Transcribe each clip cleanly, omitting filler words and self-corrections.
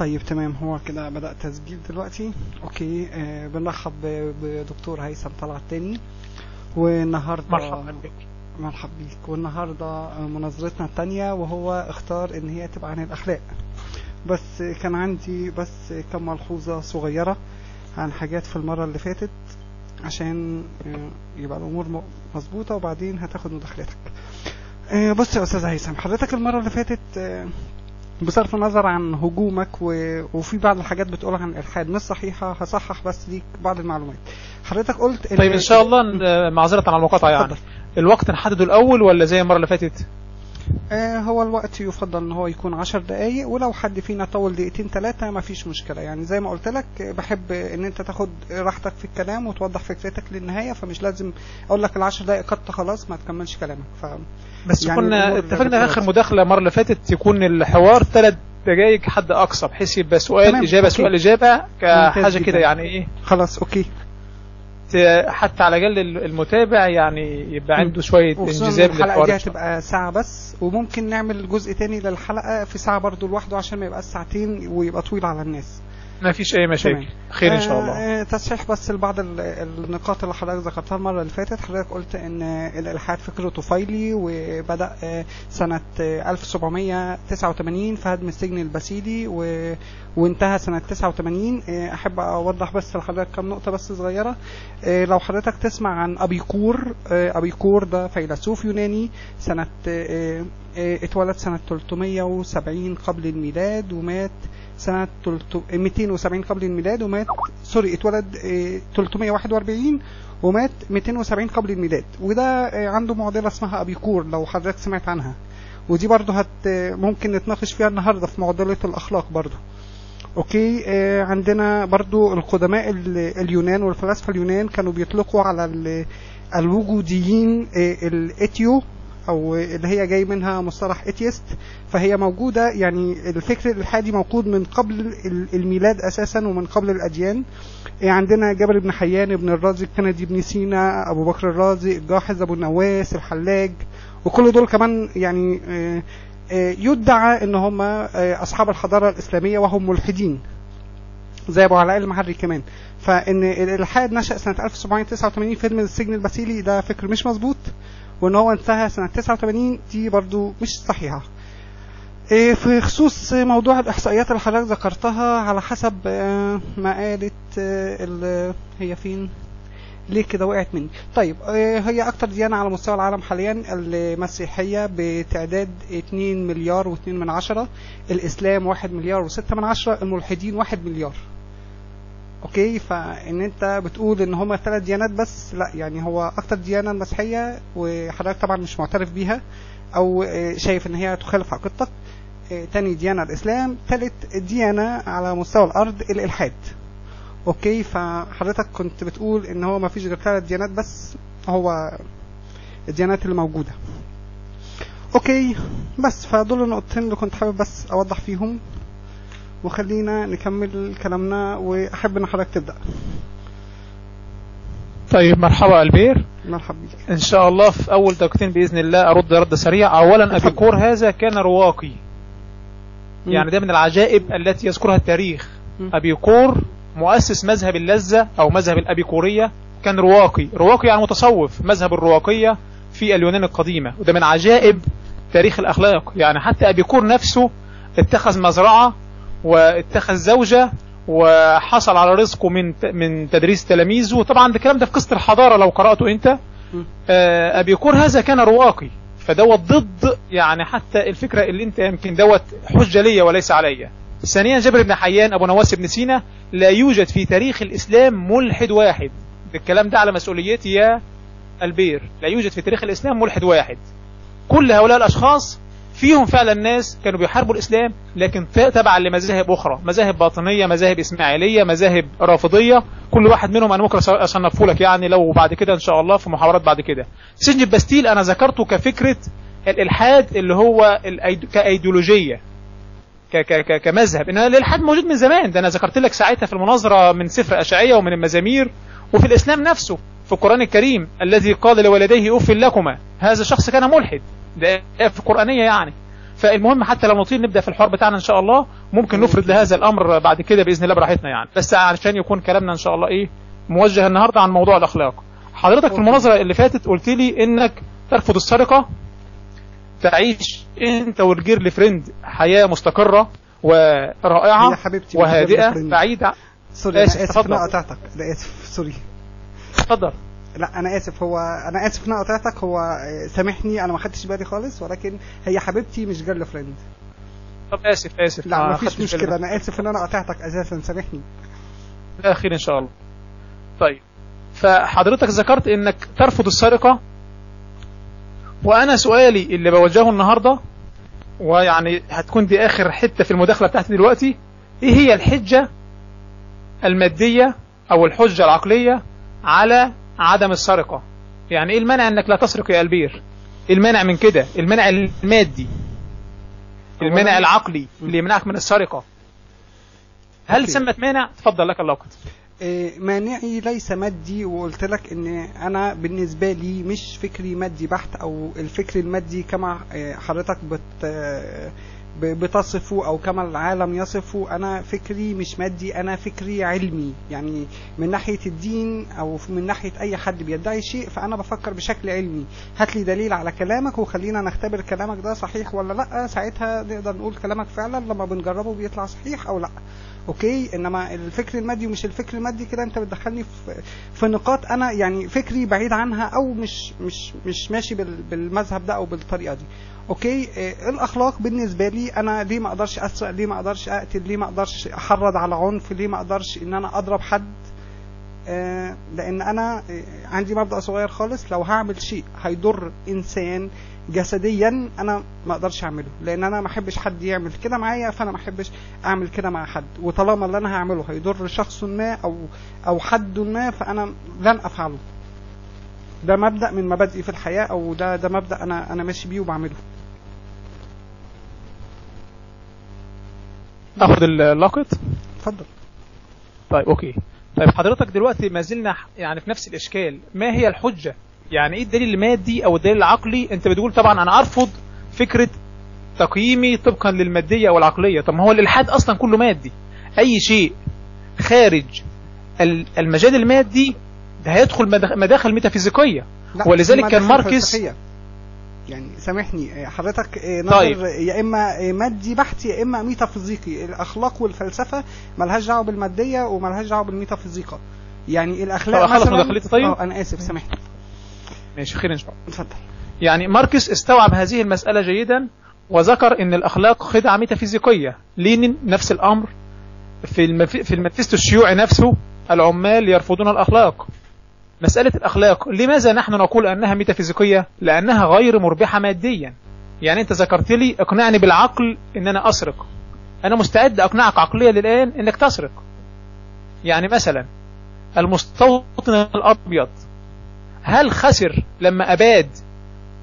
طيب تمام، هو كده بدأ تسجيل دلوقتي. اوكي، بنرحب بدكتور هيثم طلعت تاني. والنهارده مرحبا بك. مرحب بيك. والنهارده مناظرتنا التانية، وهو اختار ان هي تبقى عن الاخلاق. بس كان عندي بس كم ملحوظة صغيرة عن حاجات في المرة اللي فاتت، عشان يبقى الامور مظبوطة، وبعدين هتاخد مداخلتك. بص يا استاذ هيثم، حضرتك المرة اللي فاتت بصرف النظر عن هجومك وفي بعض الحاجات بتقولها عن الإلحاد مش صحيحة، هصحح بس ليك بعض المعلومات. حضرتك قلت طيب إن شاء الله معذرة على المقاطعة، يعني الوقت نحدده الأول ولا زي المرة اللي فاتت؟ هو الوقت يفضل ان هو يكون 10 دقايق، ولو حد فينا طول دقيقتين 3 ما فيش مشكلة. يعني زي ما قلت لك، بحب ان انت تاخد راحتك في الكلام وتوضح فكرتك للنهاية، فمش لازم اقول لك ال10 دقايق قط خلاص ما تكملش كلامك. بس يعني كنا اتفقنا في آخر مداخلة المرة اللي فاتت يكون الحوار 3 دقايق حد أقصى، بحيث يبقى سؤال إجابة أوكي. سؤال إجابة كحاجة كده، يعني إيه خلاص أوكي، حتى على الأقل المتابع يعني يبقى عنده شوية انجذاب للحوار. الحلقة دي هتبقى ساعة بس، وممكن نعمل جزء تاني للحلقة في ساعة برضو لوحده، عشان ما يبقى ساعتين ويبقى طويل على الناس. ما فيش اي مشاكل. خير ان شاء الله. تصحيح بس لبعض النقاط اللي حضرتك ذكرتها المره اللي فاتت. حضرتك قلت ان الالحاد فكره طفيلي، وبدا سنه 1789 في هدم السجن البسيلي، وانتهى سنه 89. احب اوضح بس لحضرتك كم نقطه بس صغيره. لو حضرتك تسمع عن ابيقور ده فيلسوف يوناني، سنه اتولد سنه 370 قبل الميلاد، ومات سنة 270 قبل الميلاد، ومات اتولد 341 ومات 270 قبل الميلاد. وده عنده معضلة اسمها أبيقور، لو حضرتك سمعت عنها، ودي برضو ممكن نتناقش فيها النهاردة في معضلة الأخلاق برضو. اوكي، عندنا برضو القدماء اليونان والفلاسفة اليونان كانوا بيطلقوا على الوجوديين الاتيو، او اللي هي جاي منها مصطلح اتيست، فهي موجودة. يعني الفكر الالحادي موجود من قبل الميلاد اساسا، ومن قبل الاديان. عندنا جابر بن حيان، ابن الرازي، كندي بن سينا، ابو بكر الرازي، الجاحظ، ابو النواس، الحلاج، وكل دول كمان يعني يدعى ان هم اصحاب الحضارة الاسلامية وهم ملحدين، زي ابو علاء المحري كمان. فان الالحاد نشأ سنة 1789 في هدم السجن البسيلي، ده فكر مش مظبوط، وان هو انتهى سنة 89 دي برضو مش صحيحة. في خصوص موضوع الاحصائيات اللي حضرتك ذكرتها، على حسب ما قالت هي فين ليه كده وقعت مني. طيب، هي اكتر ديانة على مستوى العالم حاليا المسيحية بتعداد 2 مليار و2 من عشرة، الاسلام 1 مليار و6 من عشرة، الملحدين 1 مليار. اوكي، فان انت بتقول ان هما 3 ديانات بس، لا، يعني هو اكتر ديانة المسيحية، وحضرتك طبعا مش معترف بيها او شايف ان هي تخالف عقيدتك. تاني ديانة الاسلام، ثالث ديانة على مستوى الارض الالحاد. اوكي، فحضرتك كنت بتقول ان هو ما فيش غير 3 ديانات بس، هو الديانات اللي موجودة. اوكي، بس فدول النقطتين اللي كنت حابب بس اوضح فيهم، وخلينا نكمل كلامنا، واحب ان حضرتك تبدأ. طيب، مرحبا البير. مرحبا بك. ان شاء الله في اول دقيقتين باذن الله ارد رد سريع. اولا، ابيقور هذا كان رواقي، يعني ده من العجائب التي يذكرها التاريخ. ابيقور مؤسس مذهب اللذة او مذهب الابيقورية، كان رواقي يعني متصوف، مذهب الرواقية في اليونان القديمة، وده من عجائب تاريخ الاخلاق. يعني حتى ابيقور نفسه اتخذ مزرعة واتخذ زوجة وحصل على رزقه من تدريس تلاميذه. طبعا ده الكلام ده في قصة الحضارة لو قرأته انت. ابيقور هذا كان رواقي، فدوت ضد يعني حتى الفكرة اللي انت يمكن دوت حجة ليا وليس عليا. ثانيا، جابر بن حيان، ابو نواس بن سينا، لا يوجد في تاريخ الاسلام ملحد واحد. الكلام ده على مسؤوليتي يا البير، لا يوجد في تاريخ الاسلام ملحد واحد. كل هؤلاء الاشخاص فيهم فعلا ناس كانوا بيحاربوا الإسلام، لكن تبعا لمذاهب أخرى، مذاهب باطنية، مذاهب إسماعيلية، مذاهب رافضية. كل واحد منهم أنا ممكن أصنفه لك يعني لو بعد كده إن شاء الله في محاورات بعد كده. سجن البستيل أنا ذكرته كفكرة الإلحاد اللي هو كأيديولوجية، كمذهب. إن الإلحاد موجود من زمان، ده أنا ذكرت لك ساعتها في المناظرة من سفر أشعية ومن المزامير، وفي الإسلام نفسه في القرآن الكريم، الذي قال لوالديه أف لكما، هذا الشخص كان ملحد، ده في القرآنية يعني. فالمهم حتى لو نطيل نبدأ في الحوار بتاعنا ان شاء الله، ممكن نفرد لهذا الامر بعد كده باذن الله براحتنا يعني، بس علشان يكون كلامنا ان شاء الله ايه موجه النهارده عن موضوع الاخلاق. حضرتك في المناظره اللي فاتت قلت لي انك ترفض السرقه، تعيش انت والجيرل فريند حياه مستقره ورائعه وهادئه بعيده. سوري اسف انا قطعتك، لا اسف سوري اتفضل. لا انا اسف، انا اسف ان انا قطعتك، هو سامحني انا ما خدتش بالي خالص، ولكن هي حبيبتي مش جيرل فريند. طب اسف لا ما فيش مشكله، انا اسف ان انا قطعتك اساسا، سامحني. لا خير ان شاء الله. طيب فحضرتك ذكرت انك ترفض السرقه، وانا سؤالي اللي بوجهه النهارده ويعني هتكون دي اخر حته في المداخله بتاعتي دلوقتي، ايه هي الحجه الماديه او الحجه العقليه على عدم السرقه؟ يعني ايه المانع انك لا تسرق يا البير؟ ايه المانع من كده؟ المانع المادي، المانع العقلي اللي يمنعك من السرقه، هل سمت مانع؟ تفضل لك اللقب. مانعي ليس مادي، وقلت لك ان انا بالنسبه لي مش فكري مادي بحت، او الفكر المادي كما حضرتك بتصفه او كما العالم يصفه. انا فكري مش مادي، انا فكري علمي، يعني من ناحيه الدين او من ناحيه اي حد بيدعي شيء، فانا بفكر بشكل علمي. هات لي دليل على كلامك وخلينا نختبر كلامك ده صحيح ولا لا، ساعتها نقدر نقول كلامك فعلا لما بنجربه بيطلع صحيح او لا. اوكي، انما الفكر المادي ومش الفكر المادي كده انت بتدخلني في نقاط انا يعني فكري بعيد عنها، او مش ماشي بالمذهب ده او بالطريقه دي. اوكي، الاخلاق بالنسبه لي انا ليه ما اقدرش اسرق، ليه ما اقدرش اقتل، ليه ما اقدرش احرض على عنف، ليه ما اقدرش ان انا اضرب حد؟ لان انا عندي مبدأ صغير خالص، لو هعمل شيء هيضر انسان جسديا انا ما اقدرش اعمله، لان انا ما احبش حد يعمل كده معايا، فانا ما احبش اعمل كده مع حد. وطالما اللي انا هعمله هيضر شخص ما او حد ما، فانا لن افعله. ده مبدأ من مبادئي في الحياة، او ده مبدأ انا ماشي بيه وبعمله. اخد اللقط. اتفضل. طيب اوكي. طيب حضرتك دلوقتي ما زلنا يعني في نفس الاشكال، ما هي الحجة؟ يعني ايه الدليل المادي او الدليل العقلي؟ انت بتقول طبعا انا ارفض فكرة تقييمي طبقا للمادية او العقلية. طب ما هو الالحاد اصلا كله مادي، اي شيء خارج المجال المادي ده هيدخل مداخل ميتافيزيقية، ولذلك كان ماركس يعني سامحني حضرتك نظر طيب. يا اما مادي بحت يا اما ميتافيزيقي. الاخلاق والفلسفه مالهاش دعوه بالماديه ومالهاش دعوه بالميتافيزيقا. يعني الاخلاق مثلا طيب انا اسف سامحني. ماشي خير ان شاء الله. اتفضل. يعني ماركس استوعب هذه المسألة جيدا وذكر ان الاخلاق خدعة ميتافيزيقية. لينين نفس الامر، في المانيفستو الشيوعي نفسه العمال يرفضون الاخلاق. مسألة الأخلاق لماذا نحن نقول أنها ميتافيزيقية؟ لأنها غير مربحة ماديا. يعني أنت ذكرت لي اقنعني بالعقل أن أنا أسرق، أنا مستعد أقنعك عقليا الآن أنك تسرق. يعني مثلا المستوطن الأبيض هل خسر لما أباد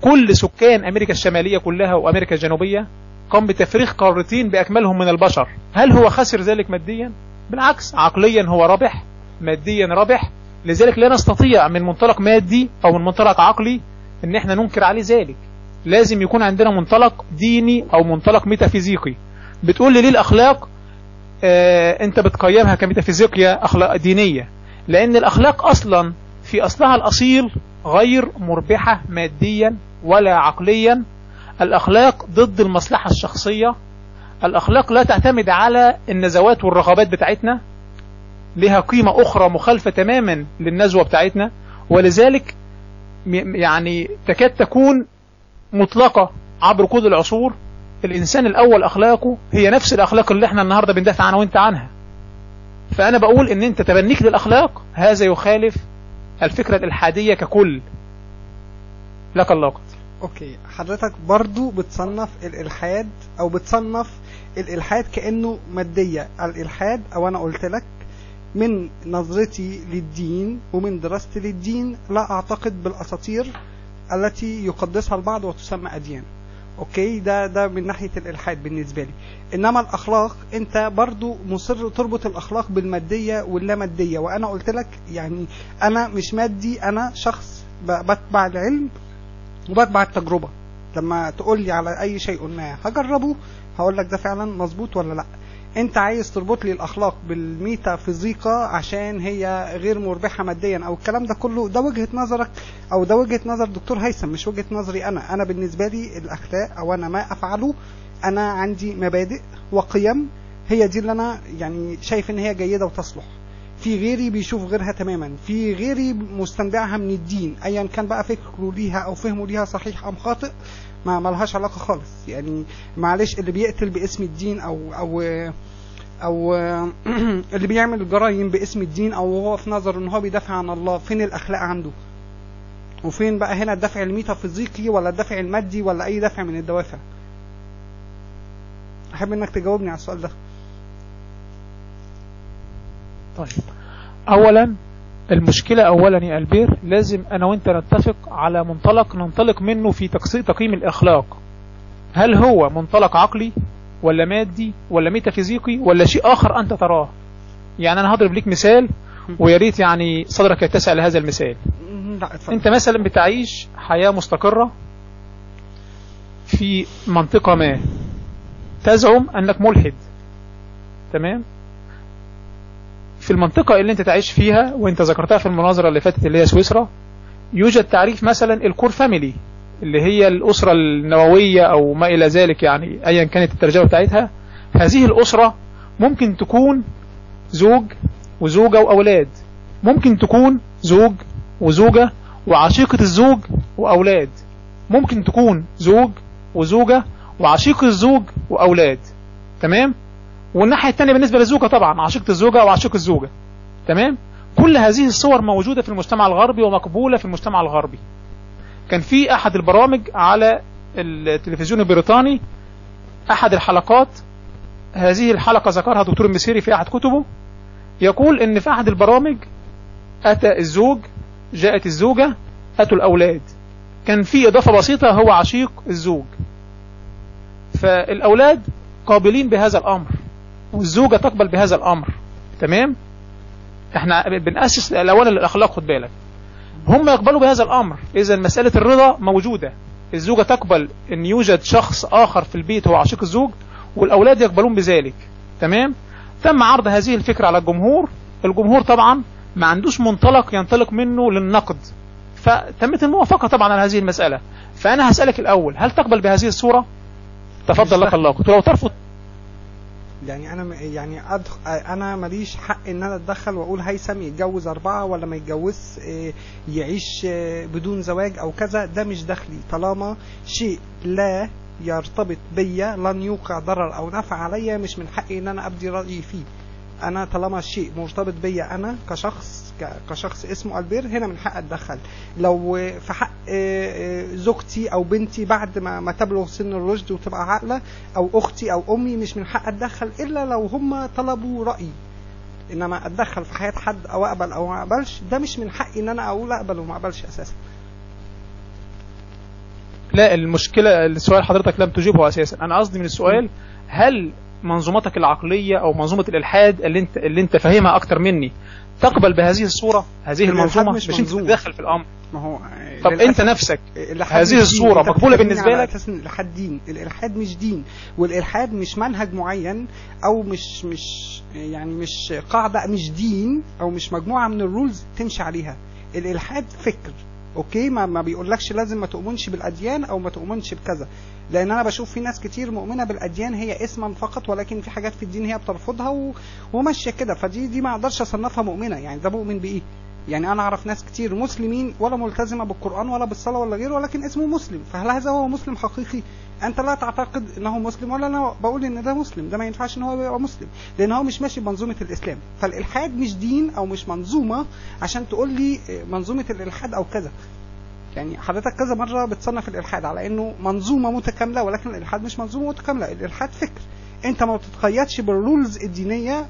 كل سكان أمريكا الشمالية كلها وأمريكا الجنوبية؟ قام بتفريغ قارتين بأكملهم من البشر. هل هو خسر ذلك ماديا؟ بالعكس، عقليا هو ربح، ماديا ربح. لذلك لا نستطيع من منطلق مادي او من منطلق عقلي ان احنا ننكر عليه ذلك. لازم يكون عندنا منطلق ديني او منطلق ميتافيزيقي. بتقول لي ليه الاخلاق انت بتقيمها كميتافيزيقيا اخلاق دينية؟ لان الاخلاق اصلا في اصلها الاصيل غير مربحة ماديا ولا عقليا. الاخلاق ضد المصلحة الشخصية. الاخلاق لا تعتمد على النزوات والرغبات بتاعتنا، لها قيمة أخرى مخالفة تماما للنزوة بتاعتنا، ولذلك يعني تكاد تكون مطلقة عبر كل العصور. الإنسان الأول أخلاقه هي نفس الأخلاق اللي احنا النهاردة بندافع أنا وانت عنها. فأنا بقول إن انت تبنيك للأخلاق هذا يخالف الفكرة الإلحادية ككل. لك اللقط. أوكي، حضرتك برضو بتصنف الإلحاد أو بتصنف الإلحاد كأنه مادية. الإلحاد أو أنا قلت لك من نظرتي للدين ومن دراستي للدين لا أعتقد بالأساطير التي يقدسها البعض وتسمى أديان. أوكي، ده من ناحية الإلحاد بالنسبة لي. إنما الأخلاق أنت برضو مصر تربط الأخلاق بالمادية واللامادية، وأنا قلت لك يعني أنا مش مادي، أنا شخص بتبع العلم وبتبع التجربة. لما تقول لي على اي شيء قلناه هجربه، هقول لك ده فعلا مظبوط ولا لا. انت عايز تربط لي الاخلاق بالميتافيزيقا عشان هي غير مربحه ماديا او الكلام ده كله، ده وجهه نظرك او ده وجهه نظر دكتور هيثم، مش وجهه نظري انا بالنسبه لي الاخلاق او انا ما افعله، انا عندي مبادئ وقيم هي دي اللي انا يعني شايف ان هي جيده وتصلح. في غيري بيشوف غيرها تماما، في غيري مستنبعها من الدين ايا كان بقى فكره ليها او فهمه ليها صحيح ام خاطئ، ما لهاش علاقه خالص. يعني معلش اللي بيقتل باسم الدين او اللي بيعمل جرائم باسم الدين او هو في نظر ان هو بيدافع عن الله، فين الاخلاق عنده؟ وفين بقى هنا الدافع الميتافيزيقي ولا الدافع المادي ولا اي دافع من الدوافع؟ احب انك تجاوبني على السؤال ده. طيب، اولا المشكلة اولا يا البير لازم انا وانت نتفق على منطلق ننطلق منه في تقييم الاخلاق. هل هو منطلق عقلي ولا مادي ولا ميتافيزيقي ولا شيء اخر انت تراه؟ يعني انا هضرب لك مثال ويا ريت يعني صدرك يتسع لهذا المثال. انت مثلا بتعيش حياة مستقرة في منطقة ما، تزعم انك ملحد، تمام؟ في المنطقة اللي انت تعيش فيها وانت ذكرتها في المناظرة اللي فاتت اللي هي سويسرا، يوجد تعريف مثلا الكور فاميلي اللي هي الأسرة النووية أو ما إلى ذلك، يعني أيا كانت الترجمة بتاعتها. هذه الأسرة ممكن تكون زوج وزوجة وأولاد، ممكن تكون زوج وزوجة وعشيقة الزوج وأولاد، ممكن تكون زوج وزوجة وعشيق الزوج وأولاد، تمام؟ والناحية الثانية بالنسبة للزوجة طبعا عشيقة الزوجة وعشيق الزوجة، تمام؟ كل هذه الصور موجودة في المجتمع الغربي ومقبولة في المجتمع الغربي. كان في أحد البرامج على التلفزيون البريطاني أحد الحلقات، هذه الحلقة ذكرها دكتور المسيري في أحد كتبه، يقول إن في أحد البرامج أتى الزوج، جاءت الزوجة، أتوا الأولاد، كان في إضافة بسيطة هو عشيق الزوج. فالأولاد قابلين بهذا الأمر والزوجة تقبل بهذا الأمر، تمام؟ احنا بنأسس الأولا للأخلاق، خد بالك، هم يقبلوا بهذا الأمر. إذا مسألة الرضا موجودة، الزوجة تقبل أن يوجد شخص آخر في البيت هو عشيق الزوج، والأولاد يقبلون بذلك، تمام؟ تم عرض هذه الفكرة على الجمهور، الجمهور طبعا ما عندوش منطلق ينطلق منه للنقد، فتمت الموافقة طبعا على هذه المسألة. فأنا هسألك الأول، هل تقبل بهذه الصورة؟ تفضل لك الله. كنت لو ترفض يعني انا ماليش حق ان انا اتدخل واقول هيثم يتجوز 4 ولا ما يتجوز، يعيش بدون زواج او كذا، ده مش دخلي. طالما شيء لا يرتبط بيا، لن يوقع ضرر او نفع عليا، مش من حقي ان انا ابدي رأيي فيه. انا طالما الشيء مرتبط بيا انا كشخص اسمه البير، هنا من حق اتدخل. لو في حق زوجتي او بنتي بعد ما تبلغ سن الرشد وتبقى عاقله، او اختي او امي، مش من حق اتدخل الا لو هم طلبوا رايي. انما اتدخل في حياه حد او اقبل او ما اقبلش، ده مش من حقي ان انا اقول اقبل وما اقبلش اساسا. لا، المشكله السؤال حضرتك لم تجيبه اساسا. انا قصدي من السؤال، هل منظومتك العقليه او منظومه الالحاد اللي انت فاهمها اكتر مني تقبل بهذه الصوره، هذه المنظومه؟ مش انت تتدخل في الامر. ما هو طب انت نفسك هذه الصوره مقبوله بالنسبه لك؟ اساس الالحاد دين، الالحاد مش دين، والالحاد مش منهج معين او مش قاعده، مش دين او مش مجموعه من الرولز تمشي عليها. الالحاد فكر، اوكي؟ ما بيقولكش لازم ما تؤمنش بالاديان او ما تؤمنش بكذا، لان انا بشوف في ناس كتير مؤمنه بالاديان هي اسما فقط، ولكن في حاجات في الدين هي بترفضها وماشيه كده، فدي ما اقدرش اصنفها مؤمنه. يعني ده مؤمن بايه؟ يعني انا اعرف ناس كتير مسلمين ولا ملتزمه بالقران ولا بالصلاه ولا غيره، ولكن اسمه مسلم، فهل هذا هو مسلم حقيقي؟ انت لا تعتقد انه مسلم ولا انا بقول ان ده مسلم، ده ما ينفعش ان هو يبقى مسلم، لان هو مش ماشي بمنظومه الاسلام. فالالحاد مش دين او مش منظومه عشان تقول لي منظومه الالحاد او كذا. يعني حضرتك كذا مرة بتصنف الإلحاد على إنه منظومة متكاملة، ولكن الإلحاد مش منظومة متكاملة. الإلحاد فكر، أنت ما بتتقيدش بالرولز الدينية،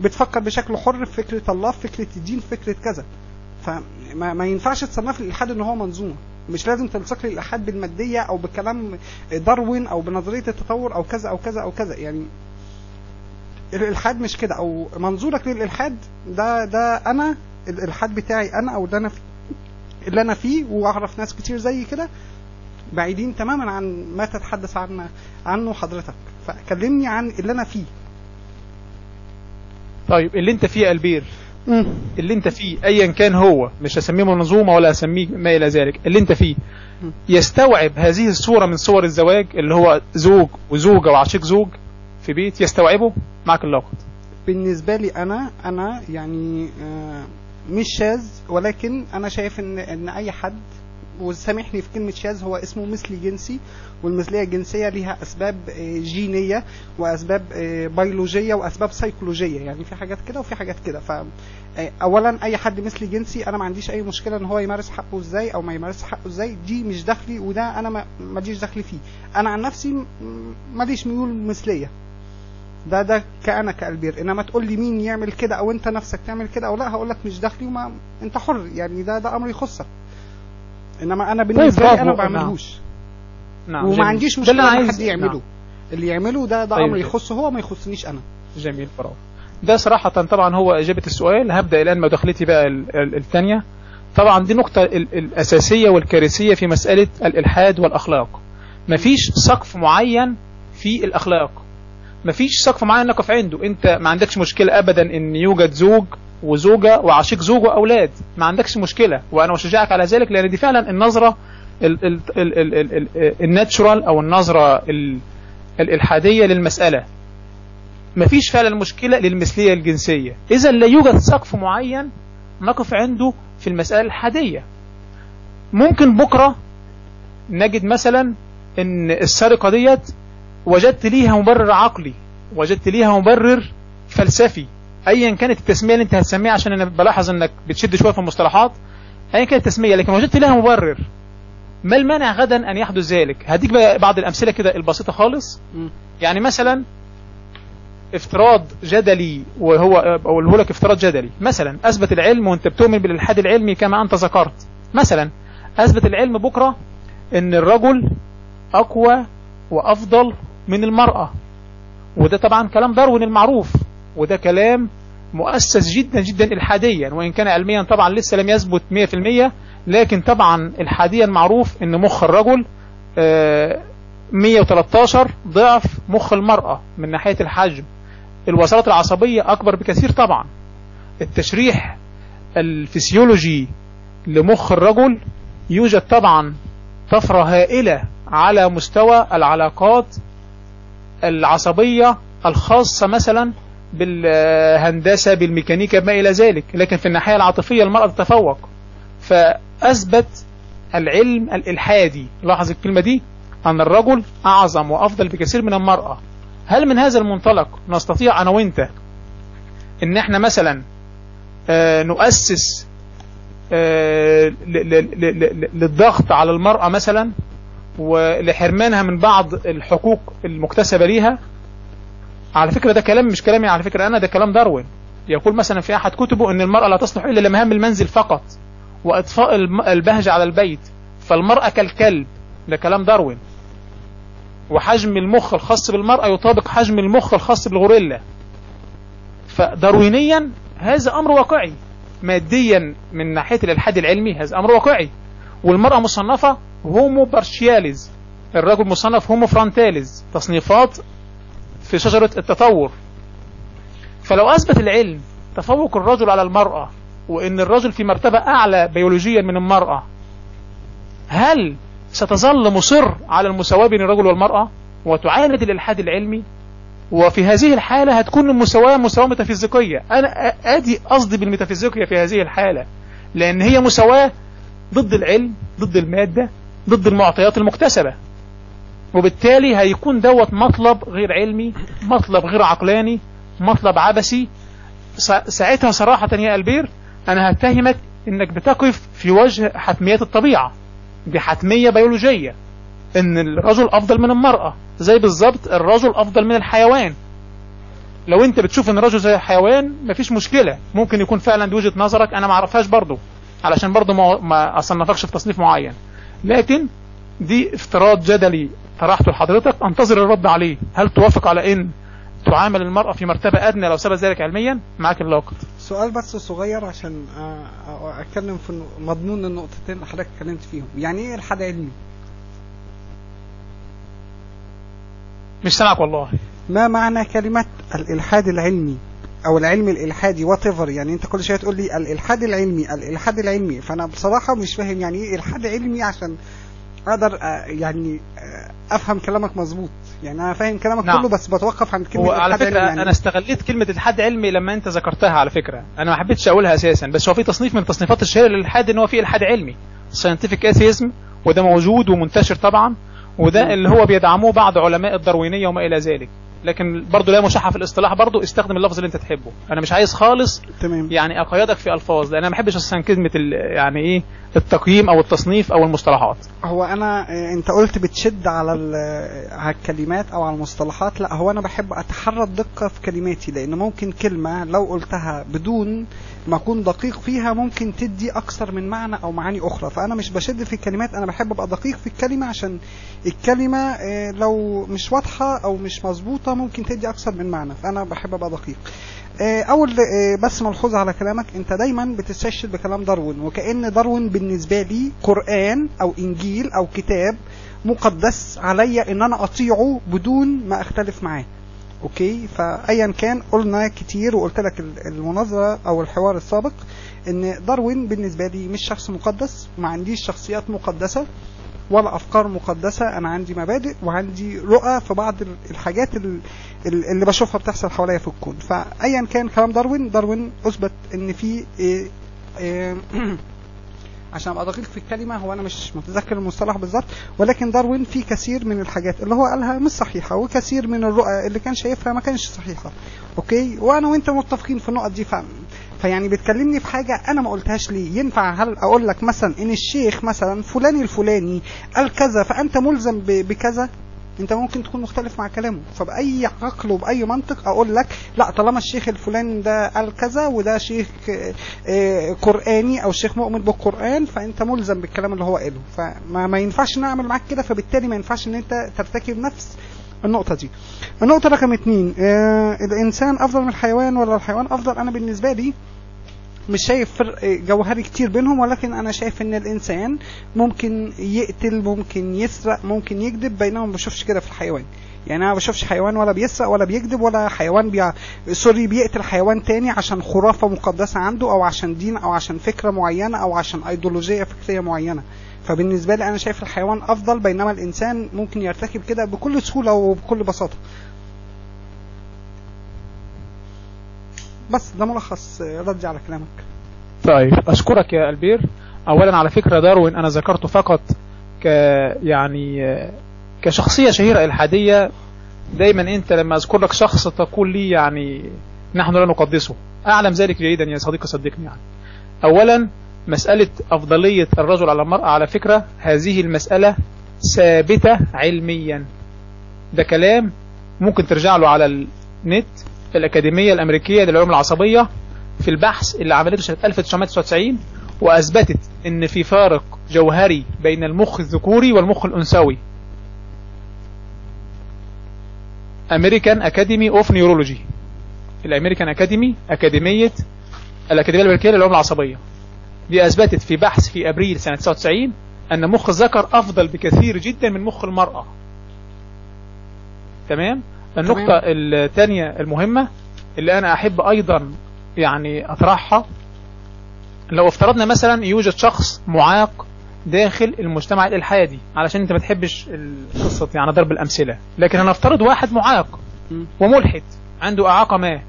بتفكر بشكل حر في فكرة الله، في فكرة الدين، في فكرة كذا. فما ينفعش تصنف الإلحاد إنه هو منظومة. مش لازم تلصق لي الإلحاد بالمادية أو بكلام داروين أو بنظرية التطور أو كذا أو كذا أو كذا. يعني الإلحاد مش كده، أو منظورك للإلحاد ده أنا الإلحاد بتاعي أنا، أو ده أنا اللي انا فيه، واعرف ناس كتير زي كده بعيدين تماما عن ما تتحدث عنه حضرتك. فكلمني عن اللي انا فيه. طيب اللي انت فيه البير، اللي انت فيه ايا كان هو، مش هسميه منظومة ولا هسميه ما الى ذلك، اللي انت فيه يستوعب هذه الصورة من صور الزواج اللي هو زوج وزوجة وعشيق زوج في بيت، يستوعبه؟ معك الوقت. بالنسبة لي انا يعني مش شاذ، ولكن انا شايف ان اي حد، وسامحني في كلمة شاذ، هو اسمه مثلي جنسي، والمثلية الجنسية ليها أسباب جينية وأسباب بيولوجية وأسباب سيكولوجية، يعني في حاجات كده وفي حاجات كده. فأولا أي حد مثلي جنسي أنا ما عنديش أي مشكلة إن هو يمارس حقه إزاي أو ما يمارس حقه إزاي، دي مش دخلي، وده أنا ما ليش دخل فيه. أنا عن نفسي ماليش ميول مثلية، ده كأنا كالبير. انما تقول لي مين يعمل كده او انت نفسك تعمل كده او لا، هقول لك مش دخلي وما انت حر، يعني ده امر يخصك. انما انا بالنسبه لي انا ما بعملهوش. نعم. وما عنديش مشكله ان حد يعمله. نعم. اللي يعمله ده طيب. امر يخصه هو، ما يخصنيش انا. جميل، برافو. ده صراحه طبعا هو اجابه السؤال. هبدا الان مداخلتي بقى الثانيه. طبعا دي نقطه الاساسيه والكارثيه في مساله الالحاد والاخلاق. مفيش سقف معين في الاخلاق، مفيش سقف معين نقف عنده. انت ما عندكش مشكله ابدا ان يوجد زوج وزوجة وعشيق زوج وأولاد، ما عندكش مشكلة، وأنا أشجعك على ذلك، لأن دي فعلا النظرة الناتشورال أو النظرة الإلحادية للمسألة. مفيش فعلا مشكلة للمثلية الجنسية. إذا لا يوجد سقف معين نقف عنده في المسألة الإلحادية. ممكن بكرة نجد مثلا إن السرقة ديت وجدت ليها مبرر عقلي، وجدت ليها مبرر فلسفي، ايا كانت التسميه اللي انت هتسميها، عشان انا بلاحظ انك بتشد شويه في المصطلحات، ايا كانت التسميه، لكن وجدت لها مبرر. ما المانع غدا ان يحدث ذلك؟ هديك بقى بعض الامثله كده البسيطه خالص. يعني مثلا افتراض جدلي، وهو اقوله لك افتراض جدلي، مثلا اثبت العلم، وانت بتؤمن بالالحاد العلمي كما انت ذكرت، مثلا اثبت العلم بكره ان الرجل اقوى وافضل من المراه، وده طبعا كلام داروين المعروف، وده كلام مؤسس جدا جدا إلحاديا، وإن كان علميا طبعا لسه لم يثبت 100%، لكن طبعا إلحاديا معروف إن مخ الرجل 113 ضعف مخ المرأة من ناحية الحجم. الوصلات العصبية أكبر بكثير طبعا. التشريح الفسيولوجي لمخ الرجل يوجد طبعا طفرة هائلة على مستوى العلاقات العصبية الخاصة مثلا بالهندسة بالميكانيكا ما إلى ذلك، لكن في الناحية العاطفية المرأة تتفوق. فأثبت العلم الإلحادي، لاحظ الكلمة دي، أن الرجل أعظم وأفضل بكثير من المرأة. هل من هذا المنطلق نستطيع أنا وإنت إن إحنا مثلا نؤسس للضغط على المرأة مثلا ولحرمانها من بعض الحقوق المكتسبة ليها؟ على فكرة ده كلام مش كلامي، على فكرة أنا ده كلام داروين. يقول مثلا في أحد كتبه أن المرأة لا تصلح إلا لمهام المنزل فقط وإطفاء البهجة على البيت، فالمرأة كالكلب، ده كلام داروين. وحجم المخ الخاص بالمرأة يطابق حجم المخ الخاص بالغوريلا. فداروينيا هذا أمر واقعي، ماديا من ناحية الإلحاد العلمي هذا أمر واقعي. والمرأة مصنفة هومو بارشياليز، الرجل مصنف هومو فرانتاليز، تصنيفات في شجرة التطور. فلو أثبت العلم تفوق الرجل على المرأة وإن الرجل في مرتبة أعلى بيولوجيا من المرأة، هل ستظل مصر على المساواة بين الرجل والمرأة وتعاند الإلحاد العلمي؟ وفي هذه الحالة هتكون المساواة مساواة ميتافيزيقية. أنا أدي قصدي بالميتافيزيقية في هذه الحالة، لأن هي مساواة ضد العلم، ضد المادة، ضد المعطيات المكتسبة، وبالتالي هيكون دوت مطلب غير علمي، مطلب غير عقلاني، مطلب عبثي. ساعتها صراحة يا البير أنا هتهمك إنك بتقف في وجه حتميات الطبيعة. دي حتمية بيولوجية إن الرجل أفضل من المرأة، زي بالضبط الرجل أفضل من الحيوان. لو أنت بتشوف إن الرجل زي الحيوان مفيش مشكلة، ممكن يكون فعلا دي وجهة نظرك، أنا ما أعرفهاش برضو علشان برضو ما أصنفكش في تصنيف معين، لكن دي افتراض جدلي طرحته لحضرتك، انتظر الرد عليه. هل توافق على ان تعامل المرأة في مرتبة ادنى لو ثبت ذلك علميا؟ معاك الوقت. سؤال بس صغير عشان اتكلم في مضمون النقطتين اللي حضرتك اتكلمت فيهم. يعني ايه الحاد علمي؟ مش سامعك والله. ما معنى كلمة الإلحاد العلمي أو العلم الإلحادي whatever؟ يعني أنت كل شوية تقول لي الإلحاد العلمي الإلحاد العلمي، فأنا بصراحة مش فاهم يعني إيه إلحاد علمي عشان أقدر يعني أفهم كلامك مظبوط. يعني أنا فاهم كلامك كله بس بتوقف عند كلمة على فكرة يعني. أنا استغليت كلمة إلحاد علمي لما أنت ذكرتها على فكرة، أنا ما حبيتش أقولها أساسا، بس هو في تصنيف من تصنيفات الشهيرة للإلحاد إن هو في إلحاد علمي scientific atheism، وده موجود ومنتشر طبعا، وده اللي هو بيدعموه بعض علماء الداروينية وما إلى ذلك، لكن برضو لا مشحة في الاصطلاح، برضو استخدم اللفظ اللي انت تحبه. انا مش عايز خالص تمام. يعني اقيدك في الفاظ، لان انا ما بحبش اصلا كلمه يعني ايه التقييم او التصنيف او المصطلحات. هو انا انت قلت بتشد على الكلمات او على المصطلحات، لا هو انا بحب اتحرى الدقه في كلماتي، لان ممكن كلمه لو قلتها بدون ما اكون دقيق فيها ممكن تدي اكثر من معنى او معاني اخرى، فانا مش بشد في الكلمات، انا بحب ابقى دقيق في الكلمه عشان الكلمه لو مش واضحه او مش مظبوطه ممكن تدي اكثر من معنى، فانا بحب ابقى دقيق. اول بس ملحوظه على كلامك، انت دايما بتستشهد بكلام داروين، وكأن داروين بالنسبه لي قرآن او انجيل او كتاب مقدس عليا ان انا اطيعه بدون ما اختلف معاه. اوكي، فايا كان قلنا كتير وقلت لك المناظره او الحوار السابق ان داروين بالنسبه لي مش شخص مقدس، ما عنديش شخصيات مقدسه ولا افكار مقدسه، انا عندي مبادئ وعندي رؤى في بعض الحاجات اللي بشوفها بتحصل حواليا في الكون. فايا كان كلام داروين اثبت ان في عشان ابقى دقيق في الكلمه، هو انا مش متذكر المصطلح بالظبط، ولكن داروين في كثير من الحاجات اللي هو قالها مش صحيحه، وكثير من الرؤى اللي كان شايفها ما كانش صحيحه. اوكي، وانا وانت متفقين في النقط دي. فيعني بتكلمني في حاجه انا ما قلتهاش ليه؟ ينفع هل اقول لك مثلا ان الشيخ مثلا فلان الفلاني قال كذا فانت ملزم بكذا؟ انت ممكن تكون مختلف مع كلامه، فبأي عقل وبأي منطق اقول لك لا طالما الشيخ الفلاني ده قال كذا وده شيخ قرآني او شيخ مؤمن بالقرآن فانت ملزم بالكلام اللي هو قاله، فما ينفعش نعمل معاك كده، فبالتالي ما ينفعش ان انت ترتكب نفس النقطة دي. النقطة رقم 2، الانسان افضل من الحيوان ولا الحيوان افضل؟ انا بالنسبة لي مش شايف فرق جوهري كتير بينهم، ولكن انا شايف ان الانسان ممكن يقتل، ممكن يسرق، ممكن يكذب، بينما ما بشوفش كده في الحيوان. يعني انا ما بشوفش حيوان ولا بيسرق ولا بيكذب، ولا حيوان بيقتل حيوان تاني عشان خرافة مقدسة عنده او عشان دين او عشان فكرة معينة او عشان ايديولوجية فكرية معينة. فبالنسبة لي انا شايف الحيوان افضل، بينما الانسان ممكن يرتكب كده بكل سهولة وبكل بساطة. بس ده ملخص ردي على كلامك. طيب اشكرك يا البير. اولا على فكرة داروين انا ذكرته فقط يعني كشخصية شهيرة الحادية. دايما انت لما اذكر لك شخص تقول لي يعني نحن لا نقدسه، اعلم ذلك جيدا يا صديقي صدقني. يعني اولا مسألة افضلية الرجل على المرأة، على فكرة هذه المسألة ثابتة علميا، ده كلام ممكن ترجع له على النت. الأكاديمية الأمريكية للعلوم العصبية في البحث اللي عملته سنة 1999 وأثبتت إن في فارق جوهري بين المخ الذكوري والمخ الأنثوي. American Academy of Neurology، الأمريكان أكاديمية الأمريكية للعلوم العصبية دي أثبتت في بحث في أبريل سنة 99 أن مخ الذكر أفضل بكثير جدا من مخ المرأة. تمام؟ النقطة الثانية المهمة اللي أنا أحب أيضا يعني أطرحها، لو افترضنا مثلا يوجد شخص معاق داخل المجتمع الإلحادي، علشان أنت ما تحبش القصة يعني ضرب الأمثلة، لكن أنا افترض واحد معاق وملحد عنده إعاقة ما،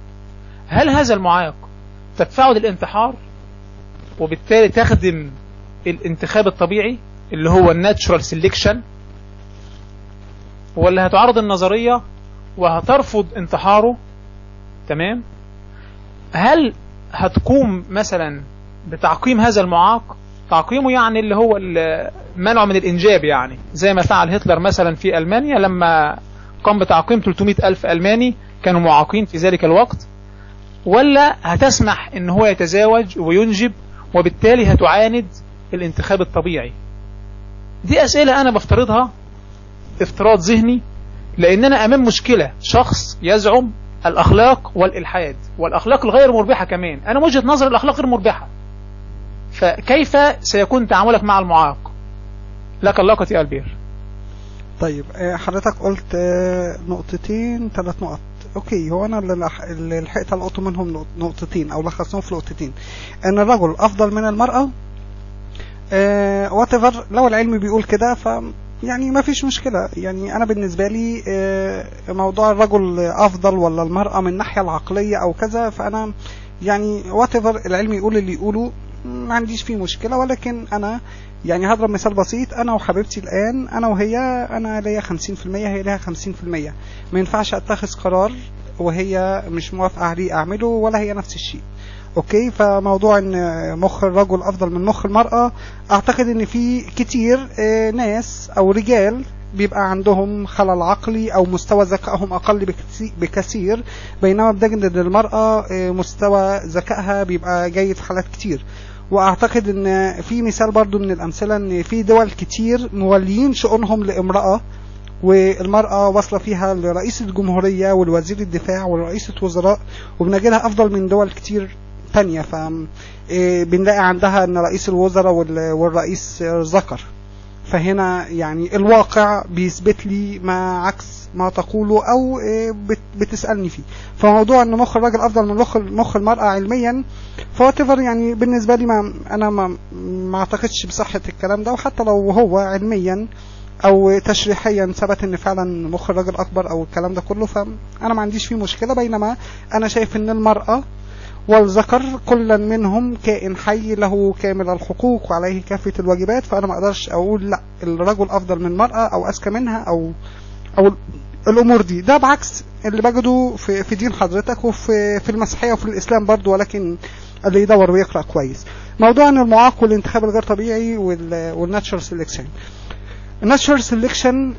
هل هذا المعاق تدفعه للانتحار وبالتالي تخدم الانتخاب الطبيعي اللي هو الناتشورال سيلكشن، ولا هتعرض النظرية وهترفض انتحاره؟ تمام؟ هل هتقوم مثلا بتعقيم هذا المعاق، تعقيمه يعني اللي هو منعه من الإنجاب، يعني زي ما فعل هتلر مثلا في ألمانيا لما قام بتعقيم 300,000 ألماني كانوا معاقين في ذلك الوقت، ولا هتسمح ان هو يتزاوج وينجب وبالتالي هتعاند الانتخاب الطبيعي؟ دي أسئلة أنا بفترضها افتراض ذهني، لأن أنا أمام مشكلة شخص يزعم الأخلاق والإلحاد، والأخلاق الغير مربحة كمان. أنا وجهة نظر الأخلاق غير مربحة، فكيف سيكون تعاملك مع المعاق؟ لك اللقطة يا البير. طيب حضرتك قلت نقطتين 3 نقط. اوكي، هو انا اللي لحقت القط منهم نقطتين او لخصناهم في نقطتين. ان الرجل افضل من المرأة whatever، لو العلم بيقول كده ف يعني ما فيش مشكلة. يعني انا بالنسبة لي موضوع الرجل افضل ولا المرأة من الناحية العقلية او كذا، فانا يعني whatever العلم يقول اللي يقوله ما عنديش فيه مشكلة. ولكن انا يعني هضرب مثال بسيط، انا وحبيبتي الان، انا وهي، انا ليا 50% هي ليها 50%. ما ينفعش اتخذ قرار وهي مش موافقة عليه اعمله ولا هي نفس الشيء. اوكي، فموضوع ان مخ الرجل افضل من مخ المرأة، اعتقد ان في كتير ناس او رجال بيبقى عندهم خلل عقلي او مستوى ذكائهم اقل بكثير، بينما بتجد ان المرأة مستوى ذكائها بيبقى جيد في حالات كتير. واعتقد ان في مثال برضو من الامثلة ان في دول كتير موليين شؤونهم لامرأة، والمرأة واصلة فيها لرئيس الجمهورية والوزير الدفاع ورئيسة وزراء، وبنجدها افضل من دول كتير تانية. بنلاقي عندها ان رئيس الوزراء والرئيس ذكر. فهنا يعني الواقع بيثبت لي ما عكس ما تقوله او بتسألني فيه. فموضوع ان مخ الراجل افضل من مخ المرأة علميا فواتيفر، يعني بالنسبة لي انا ما اعتقدش بصحة الكلام ده. وحتى لو هو علميا او تشريحيا ثبت ان فعلا مخ الراجل اكبر او الكلام ده كله، فانا ما عنديش فيه مشكلة. بينما انا شايف ان المرأة والذكر كلا منهم كائن حي له كامل الحقوق وعليه كافة الواجبات، فانا ما اقدرش اقول لا الرجل افضل من المرأة او اذكى منها او الامور دي. ده بعكس اللي بجده في دين حضرتك وفي المسيحية وفي الاسلام برضو، ولكن اللي يدور ويقرأ كويس. موضوع ان المعاق والانتخاب الغير طبيعي والناتشرال سيلكشن. الناتشرال سيلكشن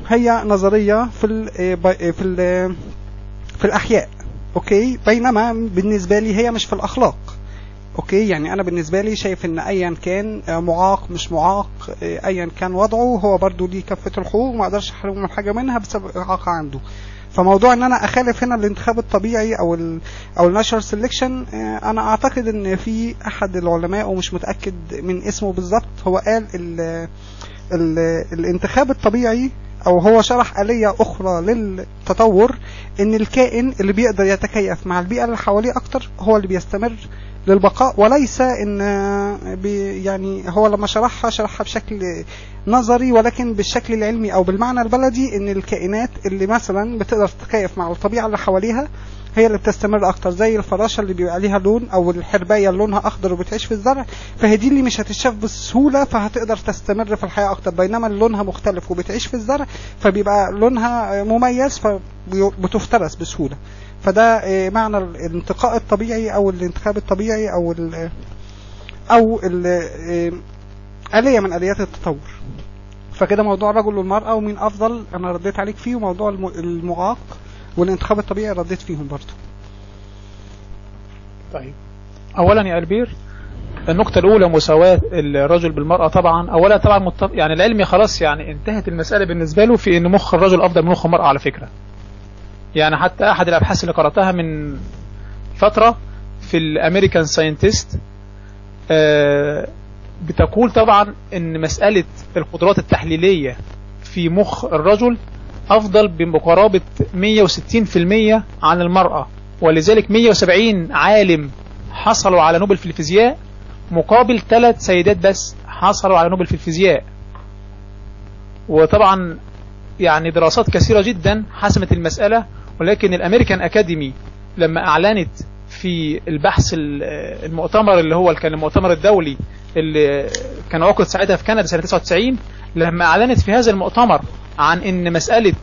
هي نظرية في الاحياء، اوكي، بينما بالنسبة لي هي مش في الاخلاق. اوكي، يعني انا بالنسبة لي شايف ان ايا كان معاق مش معاق، ايا كان وضعه، هو برضو ليه كافة الحقوق، ما اقدرش احرمه من حاجة منها بسبب اعاقة عنده. فموضوع ان انا اخالف هنا الانتخاب الطبيعي او الناتشرال سيلكشن، انا اعتقد ان في احد العلماء ومش متأكد من اسمه بالظبط، هو قال الانتخاب الطبيعي، او هو شرح آلية اخرى للتطور، ان الكائن اللي بيقدر يتكيف مع البيئة اللي حواليه اكتر هو اللي بيستمر للبقاء، وليس ان يعني هو لما شرحها بشكل نظري، ولكن بالشكل العلمي او بالمعنى البلدي، ان الكائنات اللي مثلا بتقدر تتكيف مع الطبيعة اللي حواليها هي اللي بتستمر اكتر، زي الفراشة اللي بيبقى عليها لون، او الحرباية اللي لونها اخضر وبتعيش في الزرع، فهي دي اللي مش هتتشاف بسهولة فهتقدر تستمر في الحياة اكتر. بينما اللي لونها مختلف وبتعيش في الزرع فبيبقى لونها مميز فبتفترس بسهولة. فده معنى الانتقاء الطبيعي او الانتخاب الطبيعي او آلية من آليات التطور. فكده موضوع الرجل والمرأة ومين افضل انا رديت عليك فيه، وموضوع المعاق والانتخاب الطبيعي رديت فيهم برضو. طيب، اولا يا ألبير، النقطة الاولى مساواة الرجل بالمرأة. طبعا اولا طبعا يعني العلمي خلاص يعني انتهت المسألة بالنسبة له في ان مخ الرجل افضل من مخ المرأة على فكرة. يعني حتى احد الابحاث اللي قرأتها من فترة في الامريكان ساينتست بتقول طبعا ان مسألة القدرات التحليلية في مخ الرجل افضل بمقاربة 160% عن المرأة، ولذلك 170 عالم حصلوا على نوبل في الفيزياء مقابل 3 سيدات بس حصلوا على نوبل في الفيزياء. وطبعا يعني دراسات كثيرة جدا حسمت المسألة، ولكن الامريكان اكاديمي لما اعلنت في البحث المؤتمر اللي هو كان المؤتمر الدولي اللي كان عقد ساعتها في كندا سنة 99، لما اعلنت في هذا المؤتمر عن ان مسألة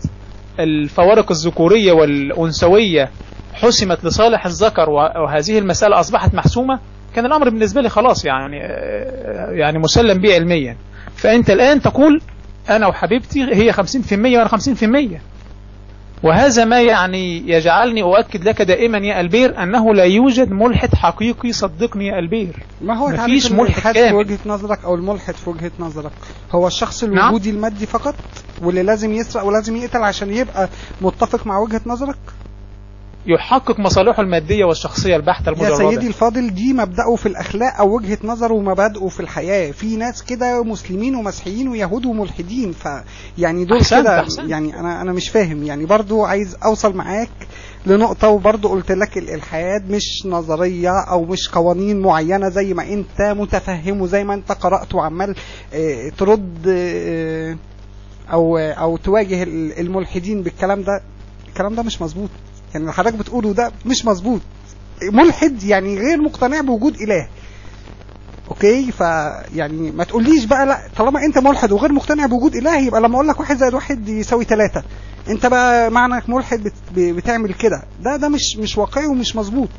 الفوارق الذكورية والأنثوية حسمت لصالح الذكر وهذه المسألة أصبحت محسومة، كان الأمر بالنسبة لي خلاص يعني مسلم به علميا. فأنت الآن تقول أنا وحبيبتي هي 50% وأنا 50%، وهذا ما يعني يجعلني أؤكد لك دائما يا ألبير أنه لا يوجد ملحد حقيقي. صدقني يا ألبير، ما هو مفيش ملحد في وجهة نظرك أو الملحد في وجهة نظرك هو الشخص الوجودي المادي فقط، واللي لازم يسرق ولازم يقتل عشان يبقى متفق مع وجهة نظرك. يحقق مصالحه المادية والشخصية البحتة يا سيدي الفاضل، دي مبدأه في الأخلاق أو وجهة نظره ومبادئه في الحياة. في ناس كده مسلمين ومسيحيين ويهود وملحدين، يعني دول كده. يعني أنا مش فاهم، يعني برضو عايز أوصل معاك لنقطة. وبرضو قلت لك الإلحاد مش نظرية أو مش قوانين معينة زي ما أنت متفهم وزي ما أنت قرأت وعمال ترد أو تواجه الملحدين بالكلام ده. الكلام ده مش مظبوط، يعني اللي حضرتك بتقوله ده مش مظبوط. ملحد يعني غير مقتنع بوجود إله. اوكي، فيعني ما تقوليش بقى لا، طالما انت ملحد وغير مقتنع بوجود إله يبقى لما اقول لك 1 زائد 1 يساوي 3 انت بقى معنى ملحد بتعمل كده. ده مش واقعي ومش مظبوط.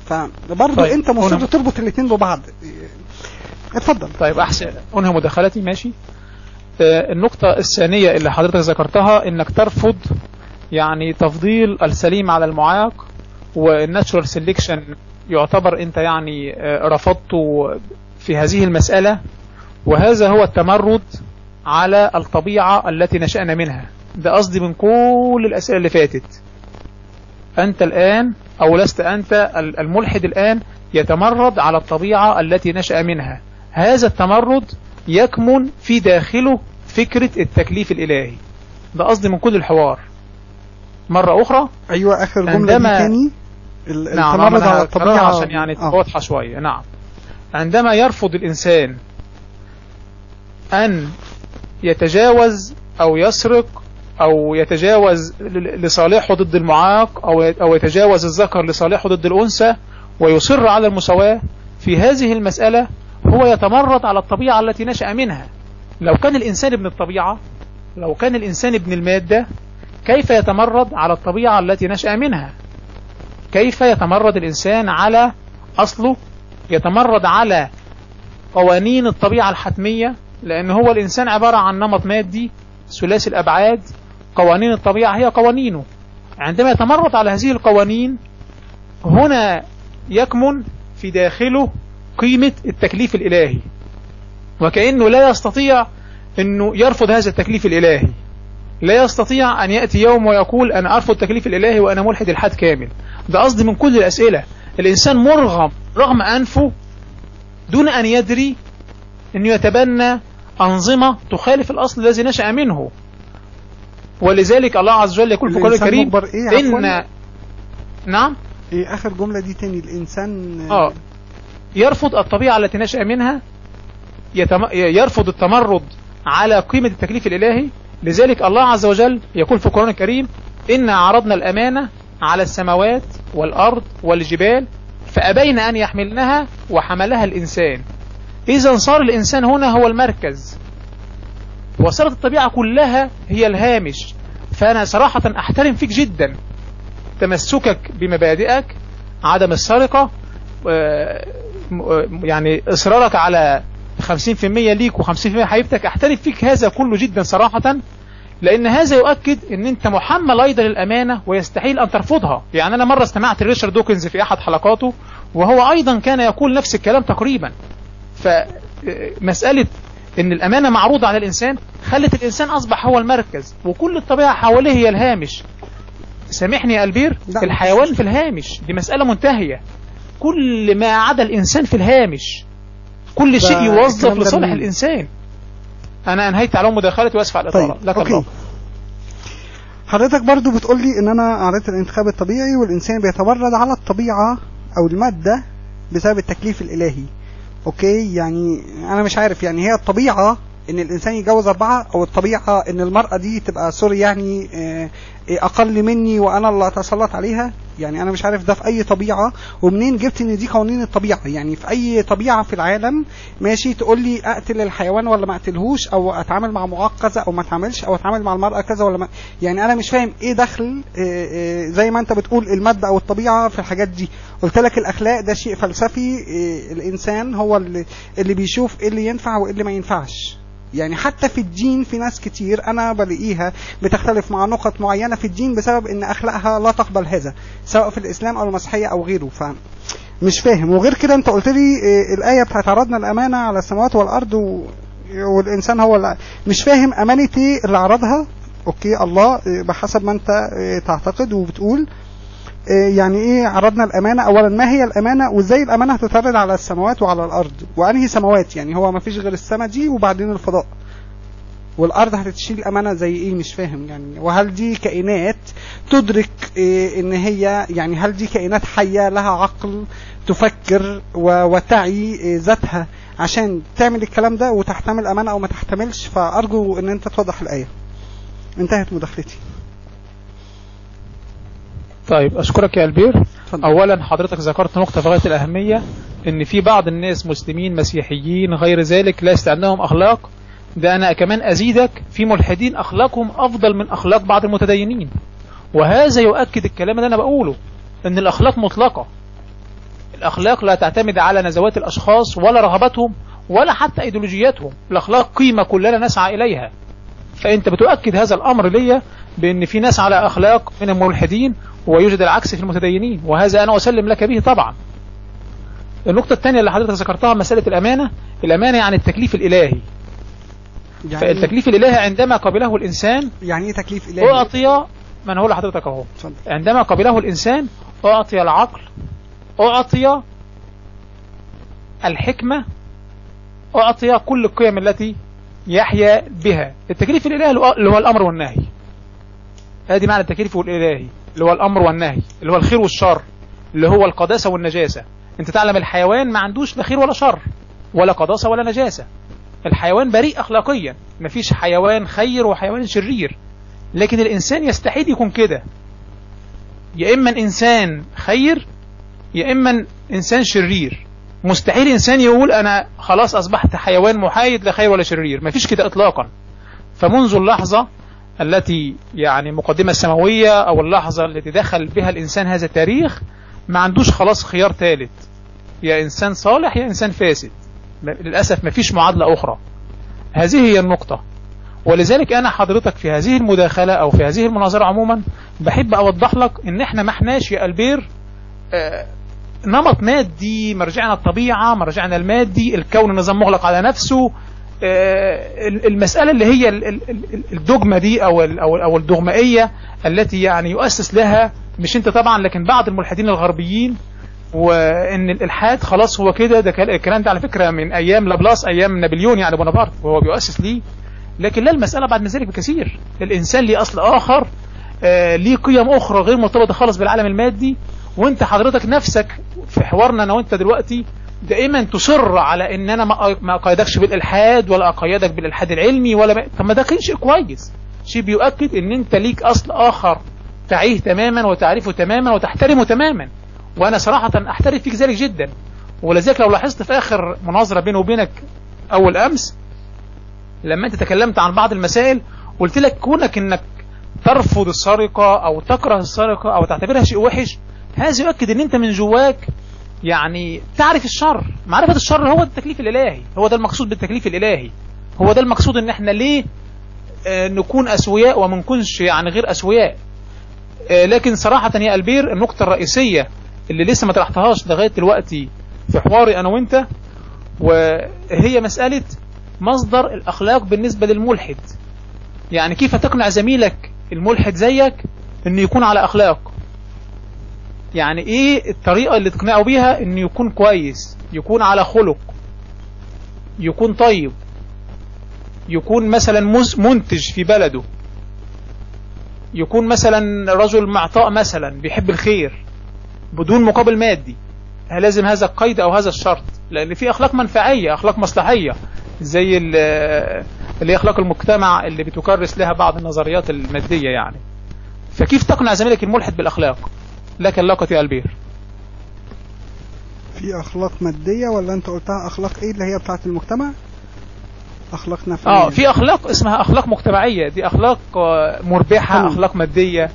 فبرضه طيب، انت مصر تربط الاثنين ببعض. اتفضل. طيب احسن انهي مداخلتي. ماشي. النقطة الثانية اللي حضرتك ذكرتها انك ترفض يعني تفضيل السليم على المعاق، والناتشورال سيلكشن يعتبر انت يعني رفضته في هذه المسألة، وهذا هو التمرد على الطبيعة التي نشأنا منها. ده قصدي من كل الأسئلة اللي فاتت. أنت الآن أو لست أنت الملحد الآن يتمرد على الطبيعة التي نشأ منها. هذا التمرد يكمن في داخله فكرة التكليف الإلهي. ده قصدي من كل الحوار. مرة أخرى. أيوة، آخر جملة دي تاني. التمرد على الطبيعة عشان يعني واضحة شوية. نعم. عندما يرفض الإنسان أن يتجاوز أو يسرق أو يتجاوز لصالحه ضد المعاق أو يتجاوز الذكر لصالحه ضد الأنثى ويصر على المساواة في هذه المسألة، هو يتمرد على الطبيعة التي نشأ منها. لو كان الإنسان ابن الطبيعة، لو كان الإنسان ابن المادة، كيف يتمرد على الطبيعة التي نشأ منها؟ كيف يتمرد الإنسان على أصله؟ يتمرد على قوانين الطبيعة الحتمية، لأن هو الإنسان عبارة عن نمط مادي ثلاثي الأبعاد. قوانين الطبيعة هي قوانينه. عندما يتمرد على هذه القوانين، هنا يكمن في داخله قيمة التكليف الإلهي، وكأنه لا يستطيع أنه يرفض هذا التكليف الإلهي. لا يستطيع أن يأتي يوم ويقول أنا أرفض التكليف الإلهي وأنا ملحد الحاد كامل. ده قصدي من كل الأسئلة. الإنسان مرغم رغم أنفه دون أن يدري أنه يتبنى أنظمة تخالف الأصل الذي نشأ منه. ولذلك الله عز وجل يقول في القرآن الكريم إن نعم إيه آخر جملة دي تاني؟ الإنسان يرفض الطبيعة التي نشأ منها، يرفض التمرد على قيمة التكليف الإلهي. لذلك الله عز وجل يقول في القرآن الكريم إنا عرضنا الأمانة على السماوات والأرض والجبال فأبين أن يحملنها وحملها الإنسان. إذا صار الإنسان هنا هو المركز، وصارت الطبيعة كلها هي الهامش. فأنا صراحة أحترم فيك جدا تمسكك بمبادئك، عدم السرقة، يعني إصرارك على 50% ليك و50% حبيبتك. أحترم فيك هذا كله جدا صراحة، لأن هذا يؤكد أن أنت محمل أيضا الأمانة ويستحيل أن ترفضها. يعني أنا مرة استمعت ريتشارد دوكنز في أحد حلقاته وهو أيضا كان يقول نفس الكلام تقريبا. فمسألة أن الأمانة معروضة على الإنسان خلت الإنسان أصبح هو المركز، وكل الطبيعة حواليه هي الهامش. سامحني يا ألبير، الحيوان في الهامش، دي مسألة منتهية. كل ما عدا الإنسان في الهامش، كل شيء يوظف لصالح الإنسان. أنا أنهيت على مداخلتي وأسف على الإطالة. طيب. لك الله. حضرتك برضو بتقولي إن أنا قريت الانتخاب الطبيعي والإنسان بيتمرد على الطبيعة أو المادة بسبب التكليف الإلهي. أوكي، يعني أنا مش عارف، يعني هي الطبيعة إن الإنسان يتجوز 4، أو الطبيعة إن المرأة دي تبقى سوري يعني أقل مني وأنا اللي أتسلط عليها. يعني أنا مش عارف ده في أي طبيعة، ومنين جبت إن دي قوانين الطبيعة؟ يعني في أي طبيعة في العالم ماشي تقول لي أقتل الحيوان ولا ما أقتلهوش، أو أتعامل مع معاق كذا أو ما أتعاملش، أو أتعامل مع المرأة كذا ولا ما. يعني أنا مش فاهم إيه دخل زي ما أنت بتقول المادة أو الطبيعة في الحاجات دي. قلت لك الأخلاق ده شيء فلسفي، الإنسان هو اللي بيشوف إيه اللي ينفع وإيه اللي ما ينفعش. يعني حتى في الدين في ناس كتير أنا بلاقيها بتختلف مع نقط معينة في الدين بسبب إن أخلاقها لا تقبل هذا، سواء في الإسلام أو المسيحية أو غيره. فمش فاهم. وغير كده أنت قلت لي الآية بتاعت عرضنا الأمانة على السماوات والأرض والإنسان هو مش فاهم أمانة إيه اللي عرضها. أوكي، الله بحسب ما أنت تعتقد وبتقول. يعني ايه عرضنا الامانه؟ اولا ما هي الامانه، وازاي الامانه هتتعرض على السماوات وعلى الارض، وانهي سماوات؟ يعني هو ما فيش غير السماء دي وبعدين الفضاء، والارض هتشيل الامانه زي ايه؟ مش فاهم يعني. وهل دي كائنات تدرك ان هي يعني هل دي كائنات حيه لها عقل تفكر وتعي ذاتها عشان تعمل الكلام ده وتحتمل امانه او ما تحتملش؟ فارجو ان انت توضح الايه. انتهت مداخلتي. طيب أشكرك يا البير. فضل. أولا حضرتك ذكرت نقطة في غاية الأهمية، إن في بعض الناس مسلمين مسيحيين غير ذلك ليس عندهم أخلاق. ده أنا كمان أزيدك، في ملحدين أخلاقهم أفضل من أخلاق بعض المتدينين، وهذا يؤكد الكلام اللي أنا بقوله، إن الأخلاق مطلقة. الأخلاق لا تعتمد على نزوات الأشخاص ولا رغباتهم ولا حتى أيديولوجياتهم. الأخلاق قيمة كلنا نسعى إليها. فأنت بتؤكد هذا الأمر ليا بأن في ناس على أخلاق من الملحدين ويوجد العكس في المتدينين، وهذا أنا أسلم لك به طبعا. النقطة الثانية اللي حضرتك ذكرتها مسألة الأمانة. الأمانة يعني التكليف الإلهي. يعني فالتكليف الإلهي عندما قبله الإنسان، يعني إيه تكليف إلهي؟ أعطي، ما أنا هقول لحضرتك أهو. عندما قبله الإنسان أعطي العقل، أعطي الحكمة، أعطي كل القيم التي يحيا بها. التكليف الإلهي اللي هو الأمر والنهي. هذه معنى التكليف الإلهي، اللي هو الأمر والنهي، اللي هو الخير والشر، اللي هو القداسة والنجاسة. انت تعلم الحيوان ما عندوش لا خير ولا شر ولا قداسة ولا نجاسة. الحيوان بريء أخلاقيا، ما فيش حيوان خير وحيوان شرير. لكن الإنسان يستحيل يكون كده، يا إما إنسان خير يا إما إنسان شرير. مستحيل إنسان يقول أنا خلاص أصبحت حيوان محايد لا خير ولا شرير، ما فيش كده إطلاقا. فمنذ اللحظة التي يعني مقدمة السماوية أو اللحظة التي دخل بها الإنسان هذا التاريخ، ما عندوش خلاص خيار ثالث، يا إنسان صالح يا إنسان فاسد. للأسف ما فيش معادلة أخرى. هذه هي النقطة. ولذلك أنا حضرتك في هذه المداخلة أو في هذه المناظرة عموما بحب أوضح لك إن إحنا ما احناش يا البير نمط مادي، مرجعنا الطبيعة، مرجعنا المادي، الكون نظام مغلق على نفسه. المسألة اللي هي الدogma دي أو الدغمائية التي يعني يؤسس لها مش انت طبعا لكن بعض الملحدين الغربيين، وان الالحاد خلاص هو كده. ده الكلام ده على فكرة من ايام لابلاس، ايام نابليون يعني بونابرت، وهو بيؤسس ليه. لكن لا، المسألة بعد من ذلك بكثير. الانسان ليه اصل اخر، ليه قيم اخرى غير مرتبطة خالص بالعالم المادي. وانت حضرتك نفسك في حوارنا انا وانت دلوقتي دائما تصر على ان انا ما اقيدكش بالالحاد ولا اقيدك بالالحاد العلمي ولا طب ما ده كان شيء كويس، شيء بيؤكد ان انت ليك اصل اخر تعيه تماما وتعرفه تماما وتحترمه تماما. وانا صراحة احترم فيك ذلك جدا. ولذلك لو لاحظت في اخر مناظرة بيني وبينك اول امس لما انت تكلمت عن بعض المسائل، قلت لك كونك انك ترفض السرقة او تكره السرقة او تعتبرها شيء وحش، هذا يؤكد ان انت من جواك يعني تعرف الشر. معرفة الشر هو التكليف الالهي، هو ده المقصود بالتكليف الالهي. هو ده المقصود ان احنا ليه نكون اسوياء وما نكونش يعني غير اسوياء. لكن صراحة يا البير النقطة الرئيسية اللي لسه ما طرحتهاش لغاية دلوقتي في حواري انا وانت، وهي مسألة مصدر الاخلاق بالنسبة للملحد. يعني كيف تقنع زميلك الملحد زيك انه يكون على اخلاق؟ يعني ايه الطريقة اللي تقنعه بيها انه يكون كويس، يكون على خلق، يكون طيب، يكون مثلا منتج في بلده، يكون مثلا رجل معطاء مثلا بيحب الخير بدون مقابل مادي؟ لازم هذا القيد او هذا الشرط، لان في اخلاق منفعية، اخلاق مصلحية، زي اللي اخلاق المجتمع اللي بتكرس لها بعض النظريات المادية يعني. فكيف تقنع زميلك الملحد بالاخلاق؟ لك اللقطة يا البير. في اخلاق مادية ولا انت قلتها اخلاق ايه اللي هي بتاعت المجتمع؟ اخلاق نفعية. في اخلاق اسمها اخلاق مجتمعية، دي اخلاق مربحة، اخلاق مادية.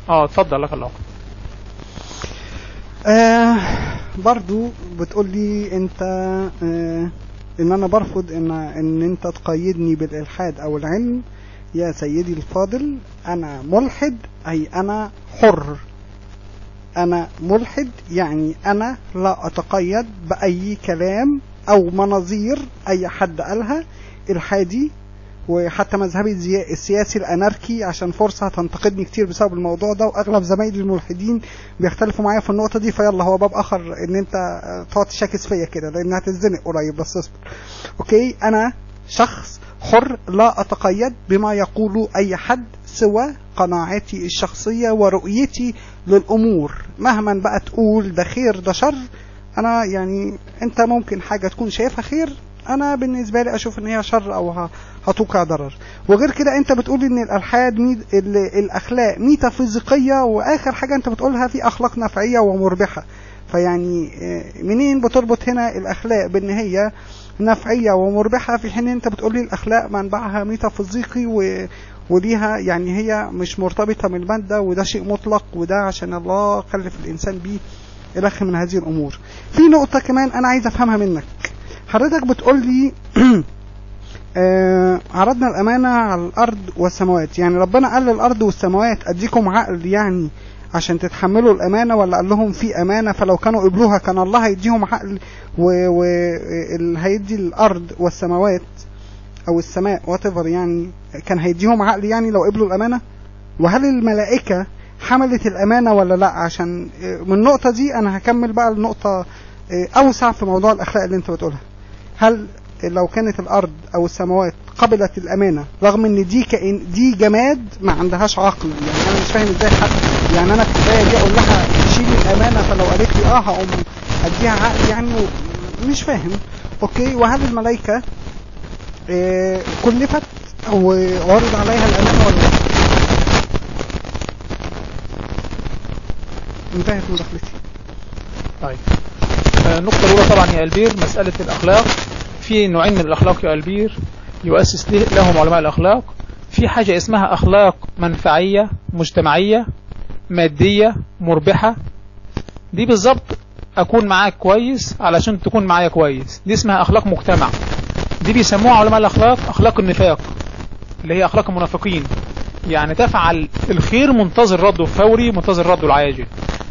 اتفضل لك اللقطة. برضو بتقول لي انت ان انا برفض ان انت تقيدني بالالحاد او العلم. يا سيدي الفاضل، انا ملحد اي انا حر. انا ملحد يعني انا لا اتقيد باي كلام او مناظير اي حد قالها الحادي وحتى مذهبي السياسي الاناركي، عشان فرصة هتنتقدني كتير بسبب الموضوع ده، واغلب زمايلي الملحدين بيختلفوا معايا في النقطة دي. فيلا هو باب اخر ان انت تقعد تشاكس فيا كده لانها هتزنق قريب، بس اصبر. اوكي، انا شخص حر لا اتقيد بما يقوله اي حد سوى قناعاتي الشخصية ورؤيتي للامور، مهما بقى تقول ده خير ده شر. انا يعني انت ممكن حاجة تكون شايفها خير، انا بالنسبة لي اشوف ان هي شر او هتوقع ضرر. وغير كده انت بتقول ان الالحاد الاخلاق ميتافيزيقية، واخر حاجة انت بتقولها في اخلاق نفعية ومربحة. فيعني منين بتربط هنا الاخلاق بان هي نفعية ومربحة، في حين انت بتقول لي الاخلاق منبعها ميتافيزيقي وليها يعني هي مش مرتبطة من المادة، وده شيء مطلق، وده عشان الله خلف الانسان بيه الأخ من هذه الأمور. في نقطة كمان أنا عايز أفهمها منك. حضرتك بتقول لي عرضنا الأمانة على الأرض والسماوات، يعني ربنا قال للأرض والسماوات أديكم عقل يعني عشان تتحملوا الأمانة، ولا قال لهم في أمانة فلو كانوا قبلوها كان الله هيديهم عقل وهيدي الأرض والسماوات أو السماء whatever يعني كان هيديهم عقل يعني لو قبلوا الأمانة؟ وهل الملائكة حملت الأمانة ولا لا؟ عشان من النقطة دي أنا هكمل بقى النقطة أوسع في موضوع الأخلاق اللي أنت بتقولها. هل لو كانت الأرض أو السماوات قبلت الأمانة رغم أن دي جماد ما عندهاش عقل، يعني أنا مش فاهم إزاي حد يعني أنا في البداية دي أقول لها شيلي الأمانة، فلو قالت لي هقوم أديها عقل يعني مش فاهم. أوكي، وهل الملائكة كلفت أو عرض عليها الأمانة ولا لا؟ انتهت مداخلتي. طيب النقطة الأولى طبعا يا ألبير مسألة الأخلاق. في نوعين من الأخلاق يا ألبير يؤسس لهم علماء الأخلاق. في حاجة اسمها أخلاق منفعية مجتمعية مادية مربحة، دي بالضبط أكون معاك كويس علشان تكون معايا كويس، دي اسمها أخلاق مجتمع. دي بيسموها علماء الأخلاق أخلاق النفاق، اللي هي أخلاق المنافقين، يعني تفعل الخير منتظر رده فوري منتظر رده العاجل.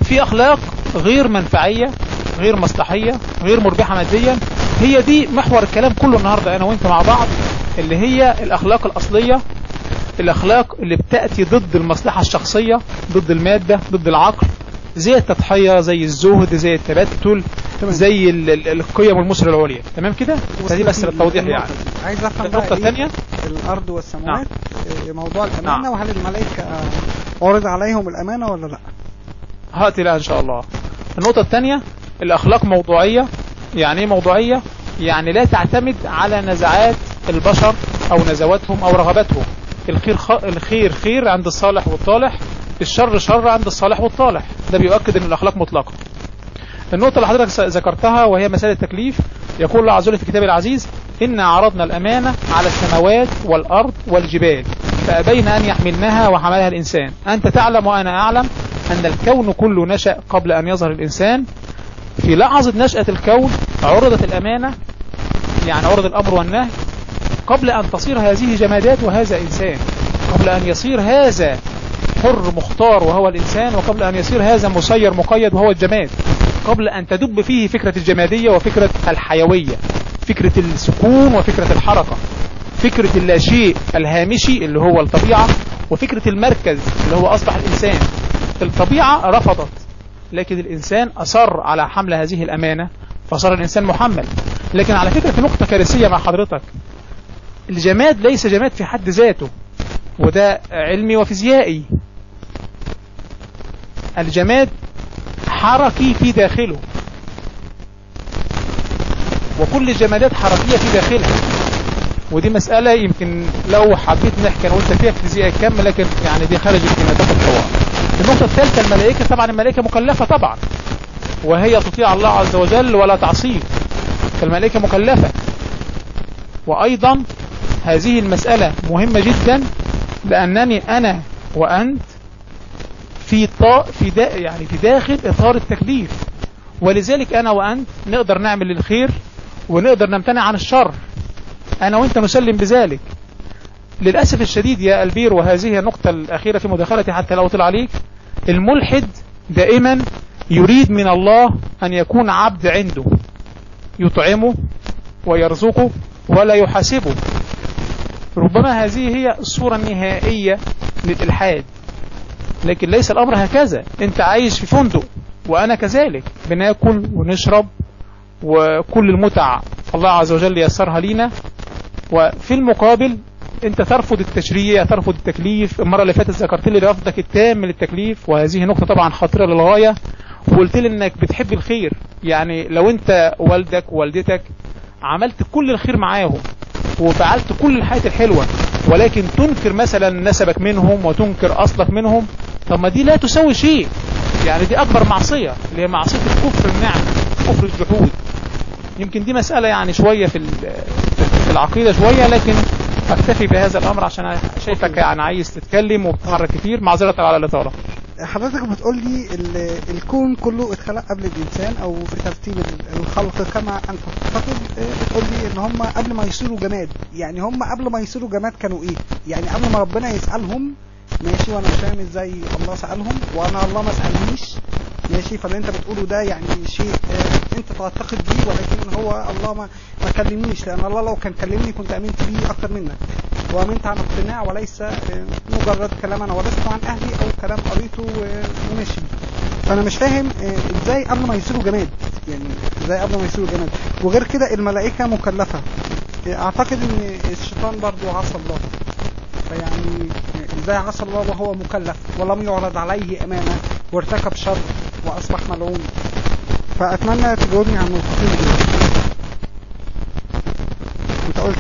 في أخلاق غير منفعية غير مصلحية غير مربحة ماديا، هي دي محور الكلام كله النهاردة أنا وإنت مع بعض، اللي هي الأخلاق الأصلية، الأخلاق اللي بتأتي ضد المصلحة الشخصية، ضد المادة، ضد العقل، زي التضحية، زي الزهد، زي التبتل، زي القيم والمسر العليا. تمام كده؟ دي بس للتوضيح يعني. عايز افهم النقطة الثانية الأرض والسماوات. نعم. موضوع الأمانة. نعم. وهل الملائكة عرض عليهم الأمانة ولا لا؟ هاتي لها إن شاء الله. النقطة الثانية الأخلاق موضوعية. يعني ايه موضوعية؟ يعني لا تعتمد على نزعات البشر أو نزواتهم أو رغباتهم. الخير خير عند الصالح والطالح، الشر شر عند الصالح والطالح. ده بيؤكد ان الأخلاق مطلقة. النقطة اللي حضرتك ذكرتها وهي مسألة التكليف، يقول الله عز وجل في كتاب العزيز: إنا عرضنا الأمانة على السماوات والأرض والجبال فأبين أن يحملنها وحملها الإنسان. أنت تعلم وأنا أعلم أن الكون كله نشأ قبل أن يظهر الإنسان. في لحظة نشأة الكون عرضت الأمانة، يعني عرض الأمر والنهي، قبل أن تصير هذه جمادات وهذا إنسان، قبل أن يصير هذا حر مختار وهو الإنسان، وقبل أن يصير هذا مسير مقيد وهو الجماد، قبل أن تدب فيه فكرة الجمادية وفكرة الحيوية، فكرة السكون وفكرة الحركة، فكرة اللاشيء الهامشي اللي هو الطبيعة، وفكرة المركز اللي هو أصبح الإنسان. الطبيعة رفضت، لكن الإنسان أصر على حمل هذه الأمانة فصار الإنسان محمل. لكن على فكرة في نقطة كارثية مع حضرتك، الجماد ليس جماد في حد ذاته، وده علمي وفيزيائي. الجماد حركي في داخله، وكل الجمادات حركية في داخلها، ودي مسألة يمكن لو حبيت نحكي أنا وأنت فيها في فيزياء كم، لكن يعني دي خارج نطاق الحوار. النقطة الثالثة الملائكة. طبعا الملائكة مكلفة طبعا، وهي تطيع الله عز وجل ولا تعصيه، فالملائكة مكلفة. وأيضا هذه المسألة مهمة جدا، لأنني أنا وأنت في داخل إطار التكليف، ولذلك أنا وأنت نقدر نعمل الخير ونقدر نمتنع عن الشر، أنا وأنت نسلم بذلك. للأسف الشديد يا ألبير، وهذه النقطة الأخيرة في مداخلتي حتى لو أطلع عليك، الملحد دائما يريد من الله أن يكون عبد عنده، يطعمه ويرزقه ولا يحاسبه. ربما هذه هي الصورة النهائية للإلحاد، لكن ليس الأمر هكذا. أنت عايش في فندق وأنا كذلك، بناكل ونشرب وكل المتع الله عز وجل يسرها لينا، وفي المقابل أنت ترفض التشريع، ترفض التكليف. المرة اللي فاتت ذكرت لي رفضك التام للتكليف، وهذه نقطة طبعا خطيرة للغاية، وقلت لي انك بتحب الخير. يعني لو انت والدك ووالدتك عملت كل الخير معاهم وفعلت كل الحياة الحلوة، ولكن تنكر مثلا نسبك منهم وتنكر اصلك منهم، طب ما دي لا تسوي شيء. يعني دي اكبر معصية، اللي هي معصية الكفر النعم، كفر الجحود. يمكن دي مسألة يعني شوية في العقيدة شوية، لكن اكتفي بهذا الامر عشان شايفك يعني عايز تتكلم وبتتحرك كتير. معذرة على الاطالة. حضرتك بتقول لي الكون كله اتخلق قبل الإنسان أو في ترتيب الخلق كما أنت تعتقد. بتقول لي إن هم قبل ما يصيروا جماد، يعني هم قبل ما يصيروا جماد كانوا إيه؟ يعني قبل ما ربنا يسألهم، ماشي، وأنا مش فاهم إزاي الله سألهم وأنا الله ما سألنيش، ماشي. فاللي أنت بتقوله ده يعني شيء أنت تعتقد بيه، ولكن هو الله ما كلمنيش، لأن الله لو كان كلمني كنت أمنت بيه أكتر منك، وأمنت عن اقتناع وليس مجرد كلام أنا ورثته عن أهلي أو كلام قريته وماشي. فأنا مش فاهم إزاي قبل ما يصيروا جماد، يعني إزاي قبل ما يصيروا جماد. وغير كده الملائكة مكلفة، أعتقد إن الشيطان برضو عصى الله، فيعني إزاي عصى الله وهو مكلف ولم يعرض عليه أمانة وارتكب شر وأصبح ملعون؟ فأتمنى تجاوبني عن النقطتين دول. انت قلت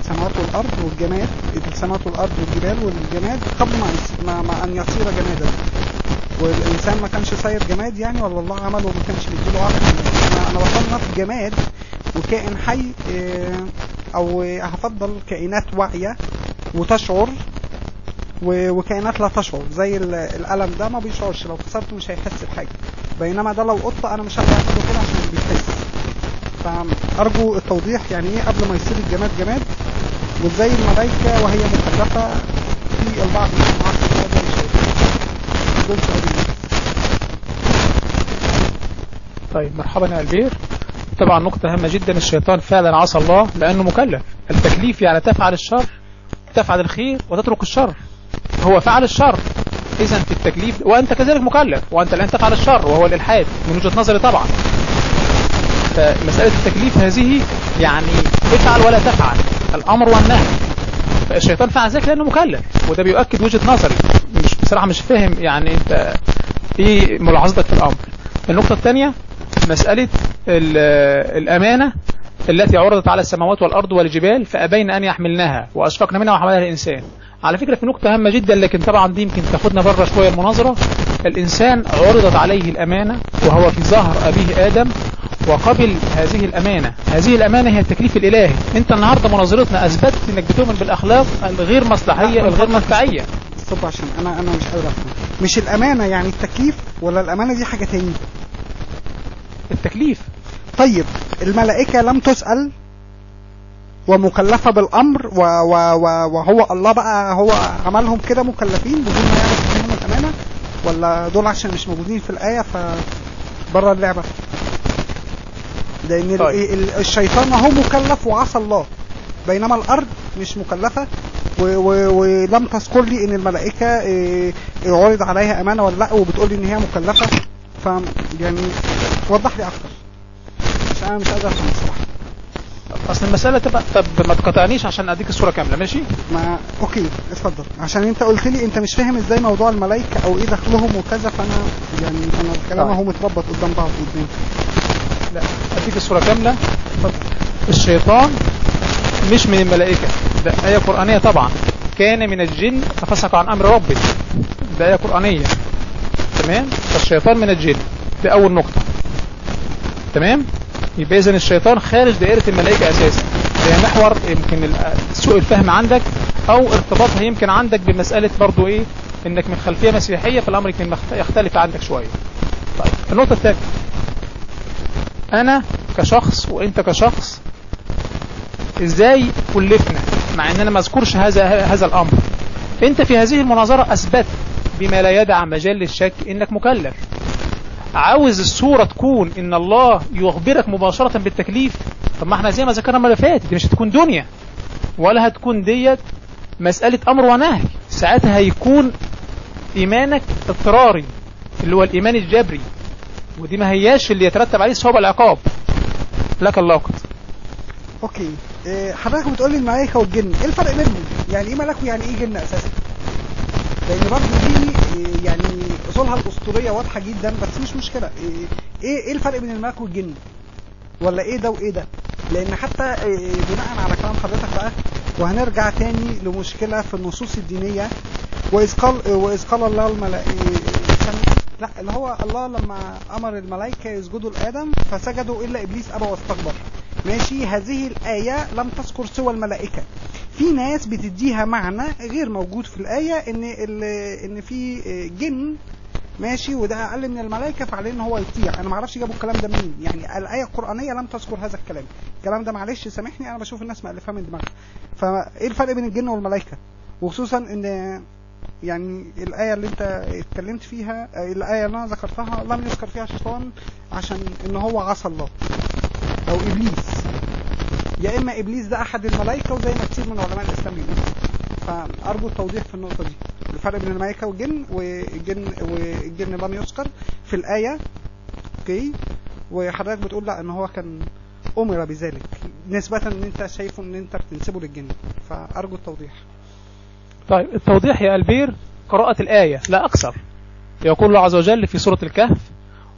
السماوات والارض والجماد، السماوات والارض والجبال والجماد قبل ما ان يصير جمادا، والانسان ما كانش صاير جماد يعني، ولا الله عمله وما كانش بيديله عقل. انا بصنف جماد وكائن حي، او هفضل كائنات واعية وتشعر وكائنات لا تشعر، زي القلم ده ما بيشعرش، لو كسرته مش هيحس بحاجة، بينما ده لو قطة انا مش هقدر اعمله كده عشان بيحس. فأرجو التوضيح يعني ايه قبل ما يصير الجماد جماد، وازاي الملائكة وهي مكلفة في البعض من معاصر هذا الشيء. دول سؤالين. طيب مرحبا يا البير. طبعا نقطة هامة جدا، الشيطان فعلا عصى الله لأنه مكلف. التكليف يعني تفعل الشر، تفعل الخير وتترك الشر. هو فعل الشر، إذن في التكليف وأنت كذلك مكلف، وأنت الآن تفعل الشر وهو الإلحاد من وجهة نظري طبعا. فمسألة التكليف هذه يعني افعل ولا تفعل، الأمر والنهي. فالشيطان فعل ذلك لأنه مكلف، وده بيؤكد وجهة نظري. بصراحة مش فاهم يعني انت ايه ملاحظتك في الأمر. النقطة الثانية مسألة الأمانة التي عرضت على السماوات والأرض والجبال فأبين أن يحملنها وأشفقنا منها وحملها الإنسان. على فكرة في نقطة هامة جدا، لكن طبعا دي يمكن تاخدنا بره شوية المناظرة. الإنسان عرضت عليه الأمانة وهو في ظهر أبيه آدم، وقبل هذه الأمانة. هذه الأمانة هي التكليف الإلهي. انت النهاردة مناظرتنا أثبتت انك بتؤمن بالأخلاق الغير مصلحية الغير منفعية. طب عشان أنا مش قادر أفهم، مش الأمانة يعني التكليف، ولا الأمانة دي حاجة تانية؟ التكليف. طيب الملائكة لم تسأل ومكلفة بالأمر وهو الله بقى هو عملهم كده مكلفين بدون ما يعرف منهم الأمانة، ولا دول عشان مش موجودين في الآية فبره اللعبة؟ لأن طيب. الشيطان هو مكلف وعصى الله، بينما الأرض مش مكلفة ولم تذكر لي إن الملائكة عرض عليها أمانة ولا لأ، وبتقول لي إن هي مكلفة. يعني وضح لي أكتر عشان أنا مش قادر أفهم الصراحة. أصل المسألة تبقى، طب ما تقطعنيش عشان أديك الصورة كاملة، ماشي؟ أوكي اتفضل، عشان أنت قلت لي أنت مش فاهم إزاي موضوع الملائكة أو إيه دخلهم وكذا، فأنا يعني أنا الكلام هو متربط قدام بعض قدام. لا أديك الصورة كاملة. الشيطان مش من الملائكة، ده آية قرآنية طبعا. كان من الجن ففسق عن أمر ربه، ده آية قرآنية. تمام؟ فالشيطان من الجن، ده أول نقطة. تمام؟ يبقى إذن الشيطان خارج دائرة الملائكة أساسا. هي محور يمكن سوء الفهم عندك، أو ارتباطها يمكن عندك بمسألة برضو إيه، إنك من خلفية مسيحية، فالأمر يمكن يختلف عندك شوية. طيب النقطة الثانية، أنا كشخص وإنت كشخص إزاي كلفنا مع إننا ما أذكرش هذا الأمر؟ أنت في هذه المناظرة أثبت بما لا يدع مجال للشك إنك مكلف. عاوز الصورة تكون إن الله يخبرك مباشرة بالتكليف؟ طب ما احنا زي ما ذكرنا المرة اللي فاتت، دي مش هتكون دنيا، ولا هتكون ديت مسألة امر ونهي. ساعتها هيكون ايمانك اضطراري اللي هو الايمان الجبري، ودي ما هياش اللي يترتب عليه ثواب العقاب. لك اللاقط. اوكي. حضرتك بتقول لي الملائكه والجن، ايه الفرق بينهم؟ يعني ايه ملك ويعني ايه جن اساسا؟ لان برضه دي يعني اصولها الاسطوريه واضحه جدا، بس مش مشكله. ايه الفرق بين الملك والجن؟ ولا ايه ده وايه ده؟ لان حتى بناء على كلام حضرتك بقى، وهنرجع تاني لمشكله في النصوص الدينيه. واذ قال الله الملائكه، لا اللي هو الله لما امر الملائكه يسجدوا لادم فسجدوا الا ابليس ابى واستكبر. ماشي. هذه الايه لم تذكر سوى الملائكه. في ناس بتديها معنى غير موجود في الايه، ان في جن ماشي وده اقل من الملائكه فعليه ان هو يطيع. انا ما اعرفش جابوا الكلام ده منين، يعني الايه القرانيه لم تذكر هذا الكلام ده معلش سامحني، انا بشوف الناس مألفاه من دماغها. فايه الفرق بين الجن والملائكه؟ وخصوصا ان يعني الآية اللي انت اتكلمت فيها، الآية اللي انا ذكرتها لم يذكر فيها الشيطان عشان ان هو عصى الله او ابليس. يا اما ابليس ده احد الملائكة وزي ما كتير من علماء الاسلام يقولوا. فارجو التوضيح في النقطة دي، الفرق بين الملائكة والجن لم يذكر في الآية. اوكي. وحضرتك بتقول لا ان هو كان امر بذلك نسبة ان انت شايفه ان انت بتنسبه للجن، فارجو التوضيح. طيب التوضيح يا البير قراءة الآية لا أكثر. يقول الله عز وجل في سورة الكهف: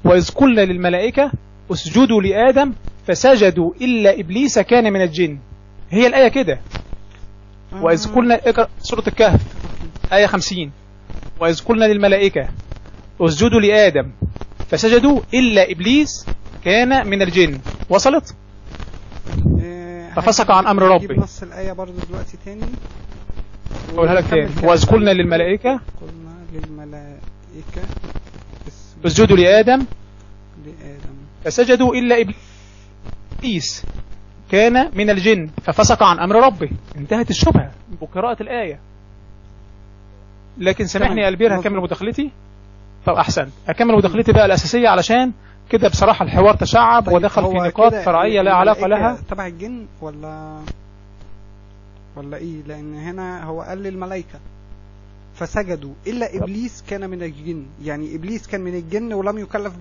وإذ قلنا للملائكة اسجدوا لآدم فسجدوا إلا إبليس كان من الجن. هي الآية كده. وإذ قلنا، سورة الكهف آية 50: وإذ قلنا للملائكة اسجدوا لآدم فسجدوا إلا إبليس كان من الجن. وصلت؟ ففسق عن أمر ربه. نص الآية برضو دلوقتي تاني أقولها لك تاني. وإذ قلنا للملائكة اسجدوا لآدم فسجدوا إلا إبليس كان من الجن ففسق عن أمر ربه. انتهت الشبهة بقراءة الآية. لكن سامحني يا البير هكمل مداخلتي. طب أحسن أكمل مداخلتي بقى الأساسية، علشان كده بصراحة الحوار تشعب. طيب ودخل في نقاط فرعية لا علاقة لها. تبع الجن ولا ايه؟ لان هنا هو قال للملائكة فسجدوا الا ابليس كان من الجن، يعني ابليس كان من الجن ولم يكلف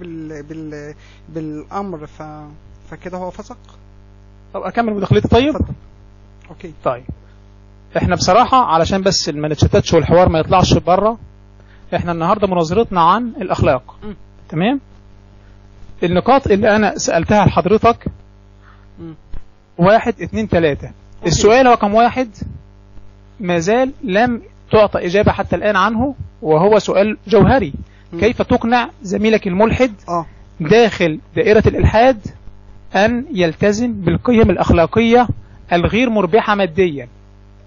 بالامر، فكده هو فسق. طب اكمل مداخلتي. طيب فضل. اوكي. طيب احنا بصراحة علشان بس ما نتشتتش والحوار ما يطلعش بره، احنا النهاردة مناظرتنا عن الاخلاق. تمام. النقاط اللي انا سألتها لحضرتك 1 2 3. السؤال رقم 1 ما زال لم تعطى إجابة حتى الآن عنه، وهو سؤال جوهري. كيف تقنع زميلك الملحد داخل دائرة الإلحاد أن يلتزم بالقيم الأخلاقية الغير مربحة ماديا؟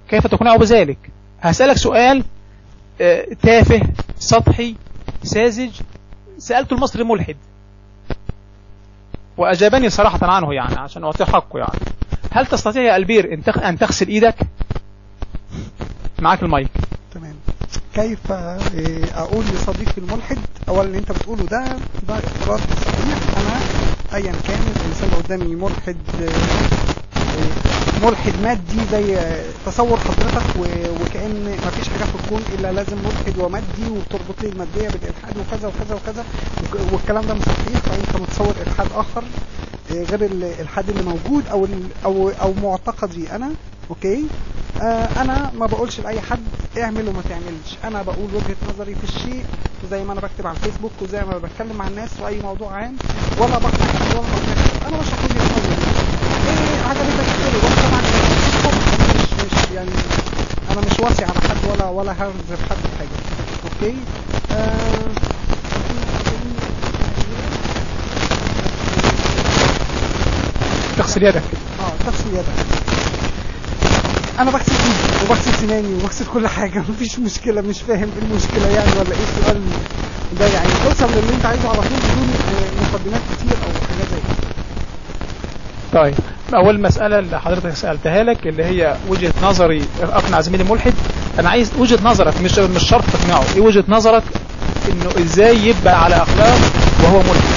كيف تقنعه بذلك؟ هسألك سؤال تافه سطحي ساذج سألته المصري الملحد وأجابني صراحة عنه، يعني عشان أعطيه حقه. يعني هل تستطيع يا البير أن تغسل إيدك؟ معاك المايك. تمام. كيف أقول لصديقي الملحد أولا اللي أنت بتقوله ده افتراض صحيح. أنا أيا كان الإنسان اللي قدامي ملحد مادي زي تصور حضرتك، وكأن ما فيش حاجة في الكون إلا لازم ملحد ومادي وتربط لي المادية بالإلحاد وكذا وكذا وكذا، والكلام ده مش صحيح. فأنت متصور إلحاد آخر غير الإلحاد اللي موجود أو معتقدي أنا. أوكي. أنا ما بقولش لأي حد اعمل وما تعملش، أنا بقول وجهة نظري في الشيء زي ما أنا بكتب على الفيسبوك وزي ما بتكلم مع الناس في أي موضوع عام، ولا بقنع حد ولا بقنع. أنا بشرح وجهة نظري. إيه عجبتك كده وأنت معك مش يعني أنا مش واسع على حد ولا هرزف حد حاجة. أوكي. تغسل يدك. تغسل يدك. انا بغسل ايدي وبغسل سناني وبغسل كل حاجة، مفيش مشكلة. مش فاهم ايه المشكلة يعني، ولا ايه السؤال ده؟ يعني توصل للي انت عايزه على طول بدون مقدمات كتير او حاجات زي كده. طيب اول مسألة اللي حضرتك سألتها لك اللي هي وجهة نظري اقنع زميلي ملحد، انا عايز وجهة نظرك، مش شرط تقنعه. ايه وجهة نظرك انه ازاي يبقى على اخلاق وهو ملحد؟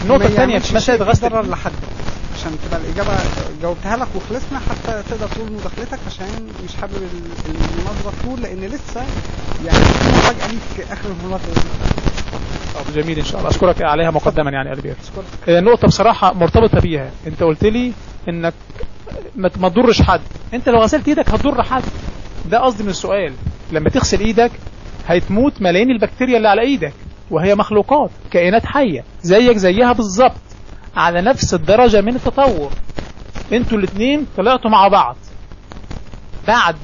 النقطة الثانية في مسألة غسل ضرر لحد، مش عشان تبقى الإجابة جاوبتها لك وخلصنا، حتى تقدر تقول مداخلتك، عشان مش حابب المناظرة طول، لأن لسه يعني مفاجأة ليك آخر المناظرة دي. طب جميل ان شاء الله، اشكرك عليها مقدما يعني البير. نقطة بصراحة مرتبطة بيها، انت قلت لي انك ما تضرش حد، انت لو غسلت ايدك هتضر حد، ده قصدي من السؤال. لما تغسل ايدك هيتموت ملايين البكتيريا اللي على ايدك، وهي مخلوقات كائنات حية زيك زيها بالظبط، على نفس الدرجة من التطور. انتوا الاثنين طلعتوا مع بعض، بعد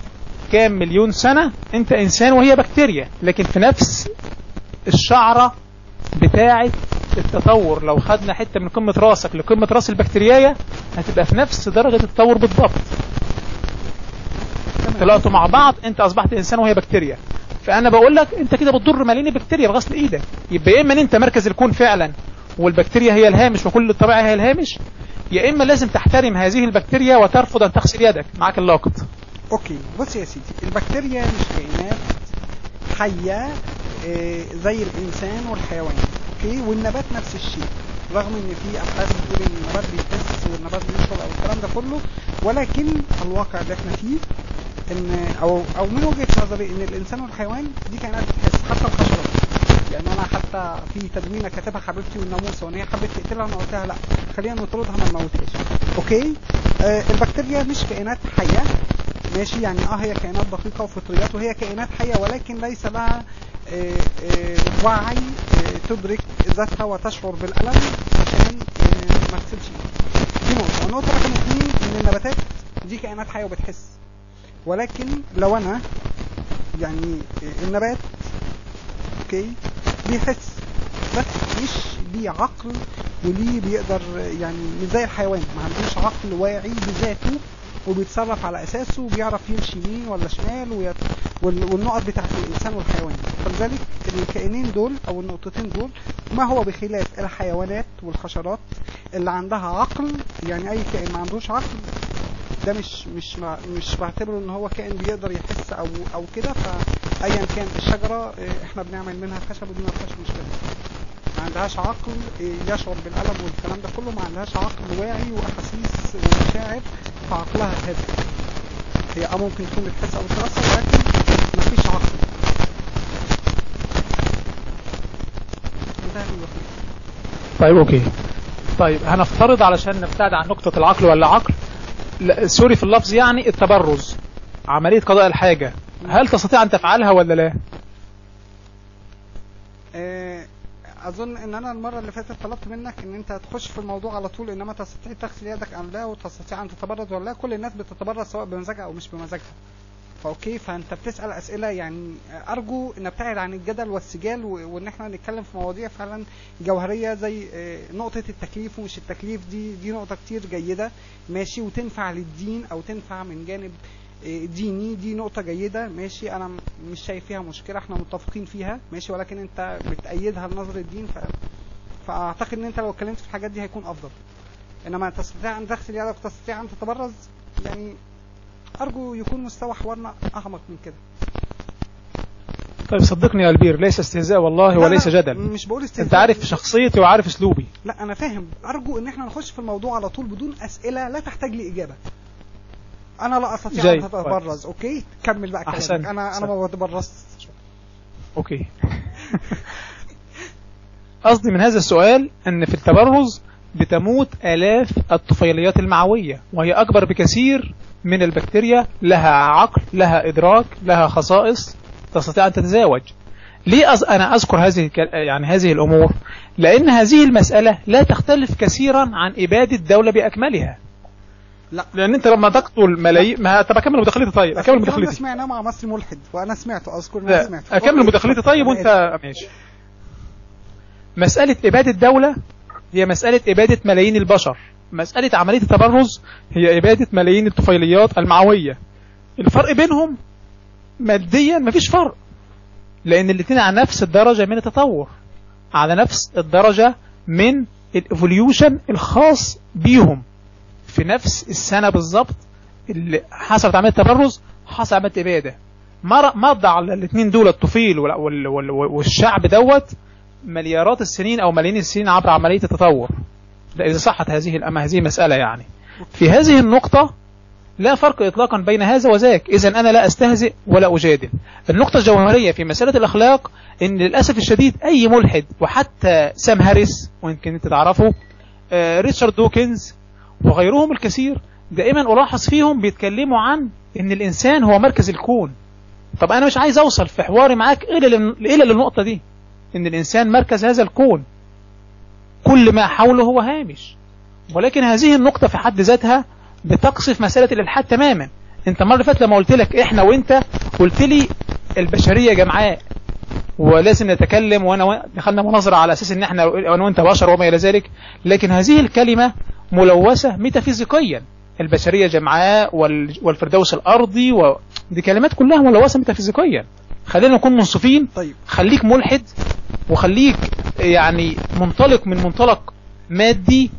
كام مليون سنة انت انسان وهي بكتيريا، لكن في نفس الشعرة بتاعة التطور. لو خدنا حتة من قمة راسك لقمة راس البكتيرياية هتبقى في نفس درجة التطور بالضبط. طلعتوا مع بعض، انت اصبحت انسان وهي بكتيريا. فانا بقول لك انت كده بتضر ملايين البكتيريا بغسل ايدك. يبقى يا اما انت مركز الكون فعلا والبكتيريا هي الهامش وكل الطبيعة هي الهامش، يا اما لازم تحترم هذه البكتيريا وترفض ان تغسل يدك. معاك اللاقط. اوكي بص يا سيدي، البكتيريا مش كائنات حية زي الانسان والحيوان، اوكي، والنبات نفس الشيء، رغم ان في ابحاث بتقول ان النبات بيحس والنبات بيشعر او الكلام ده كله، ولكن الواقع اللي احنا فيه ان او من وجهة نظري ان الانسان والحيوان دي كائنات بتحس، حتى الحشرات. يعني انا حتى في تدوينه كاتبها حبيبتي والناموسه، وان هي حبت تقتلها انا قلتها لا، خلينا نطردها ما نموتهاش. اوكي، البكتيريا مش كائنات حيه، ماشي، يعني هي كائنات دقيقه وفطريات، وهي كائنات حيه ولكن ليس لها وعي تدرك ذاتها وتشعر بالالم عشان ما تغسلش. دي نقطه. والنقطه رقم 2 ان النباتات دي كائنات حيه وبتحس، ولكن لو انا يعني النبات اوكي بيحس بس مش ليه عقل وليه بيقدر، يعني مش زي الحيوان، ما عندوش عقل واعي بذاته وبيتصرف على اساسه وبيعرف يمشي يمين ولا شمال والنقط بتاعت الانسان والحيوان. فلذلك الكائنين دول او النقطتين دول ما هو بخلاف الحيوانات والحشرات اللي عندها عقل. يعني اي كائن ما عندوش عقل ده مش بعتبره ان هو كائن بيقدر يحس او كده. فايا كان الشجره احنا بنعمل منها خشب ودي ما فيهاش مشكله، ما عندهاش عقل يشعر بالالم والكلام ده كله، ما عندهاش عقل واعي واحاسيس ومشاعر، فعقلها هادئ. هي ممكن تكون بتحس او تتاثر ولكن ما فيش عقل. طيب اوكي، طيب هنفترض علشان نبتعد عن نقطة العقل ولا عقل، سوري في اللفظ، يعني التبرز، عملية قضاء الحاجة، هل تستطيع أن تفعلها ولا لا؟ أظن إن أنا المرة اللي فاتت طلبت منك إن أنت تخش في الموضوع على طول، إنما تستطيع تغسل يدك أم لا، وتستطيع أن تتبرز ولا لا. كل الناس بتتبرز سواء بمزاجها أو مش بمزاجها. فأوكي، فأنت بتسأل أسئلة، يعني أرجو نبتعد عن الجدل والسجال وإن إحنا نتكلم في مواضيع فعلا جوهرية زي نقطة التكليف ومش التكليف. دي نقطة كتير جيدة، ماشي، وتنفع للدين أو تنفع من جانب ديني، دي نقطة جيدة، ماشي، أنا مش شايف فيها مشكلة، إحنا متفقين فيها، ماشي، ولكن أنت بتأيدها لنظر الدين، فأعتقد إن أنت لو اتكلمت في الحاجات دي هيكون أفضل. إنما تستطيع أن تغسل يدك وتستطيع أن تتبرز، يعني أرجو يكون مستوى حوارنا أعمق من كده. طيب صدقني يا البير، ليس استهزاء والله وليس جدل، مش بقول استهزاء، أنت عارف شخصيتي وعارف أسلوبي. لا أنا فاهم، أرجو إن إحنا نخش في الموضوع على طول بدون أسئلة لا تحتاج لإجابة. أنا لا أستطيع أن أتبرز، أوكي، كمل بقى كلامك. أنا ما بتبرزت. أوكي. قصدي من هذا السؤال أن في التبرز بتموت آلاف الطفيليات المعوية، وهي أكبر بكثير من البكتيريا، لها عقل، لها إدراك، لها خصائص، تستطيع أن تتزاوج. ليه أنا أذكر هذه الأمور؟ لأن هذه المسألة لا تختلف كثيرا عن إبادة الدولة بأكملها. لا، لأن أنت لما تقتل ملايين، ما طب أكمل مداخلتي. طيب أكمل مداخلتي. أنا سمعناه مع مصري ملحد وأنا سمعته، أذكر أنا سمعته. أكمل مداخلتي طيب وأنت ماشي. مسألة إبادة الدولة هي مسألة إبادة ملايين البشر، مسألة عملية التبرز هي إبادة ملايين الطفيليات المعوية. الفرق بينهم ماديا مفيش فرق، لأن الاثنين على نفس الدرجة من التطور، على نفس الدرجة من الإيفوليوشن الخاص بيهم. في نفس السنة بالضبط اللي حصلت عملية التبرز حصل عملية إبادة. مضى على الاثنين دول، الطفيل والشعب دوت، مليارات السنين أو ملايين السنين عبر عملية التطور. ده إذا صحت هذه مسألة يعني. في هذه النقطة لا فرق إطلاقا بين هذا وذاك، إذن أنا لا أستهزئ ولا أجادل. النقطة الجوهرية في مسألة الأخلاق إن للأسف الشديد أي ملحد، وحتى سام هاريس ويمكن أنت تعرفه، ريتشارد دوكنز وغيرهم الكثير، دائما ألاحظ فيهم بيتكلموا عن إن الإنسان هو مركز الكون. طب أنا مش عايز أوصل في حواري معاك إلى للنقطة دي، إن الإنسان مركز هذا الكون، كل ما حوله هو هامش. ولكن هذه النقطة في حد ذاتها بتقصف مسألة الإلحاد تماما. انت مرة فاتت لما قلت لك احنا وانت قلت لي البشرية جمعاء ولازم نتكلم، وانا دخلنا مناظرة على اساس ان احنا وانا وانت بشر وما الى ذلك، لكن هذه الكلمة ملوثة ميتافيزيقيا. البشرية جمعاء والفردوس الارضي دي كلمات كلها ملوثة ميتافيزيقيا. خلينا نكون منصفين. طيب. خليك ملحد وخليك يعني منطلق من منطلق مادي،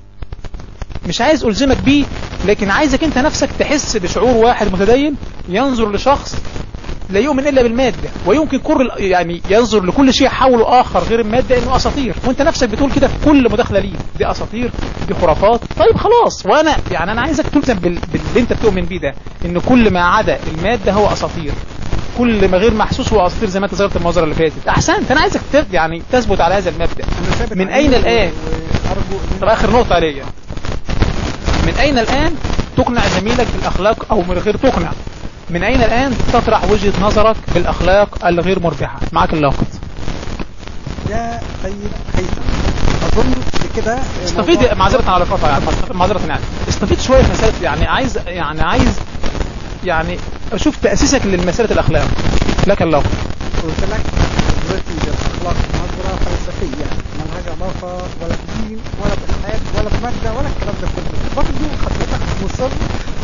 مش عايز ألزمك بيه، لكن عايزك انت نفسك تحس بشعور واحد متدين ينظر لشخص لا يؤمن إلا بالمادة، ويمكن يعني ينظر لكل شيء حوله آخر غير المادة إنه أساطير، وانت نفسك بتقول كده في كل مداخلة ليه دي أساطير، دي خرافات. طيب خلاص، وأنا يعني أنا عايزك تلزم باللي انت بتؤمن بيه ده، إن كل ما عدا المادة هو أساطير، كل ما غير محسوس هو أساطير، زي ما انت ذكرت المناظرة اللي فاتت. أحسنت، أنا عايزك يعني تثبت على هذا المبدأ. من أين الآن؟ طب آخر نقطة عليا، من أين الآن تقنع زميلك بالأخلاق أو من غير تقنع؟ من أين الآن تطرح وجهة نظرك بالأخلاق الغير مربحة؟ معك الوقت يا سيد هيثم. أظن كده استفيد، معذرة على قطع يعني، معذرة يعني استفيد شوية في مسألة عايز يعني أشوف تأسيسك للمسألة الأخلاق. لك الوقت. قلت لك نظرتي للأخلاق نظرة فلسفية ملهاش علاقة ولا بدين ولا بإلحاد ولا بمادة ولا الكلام ده كله. برضه حضرتك مصر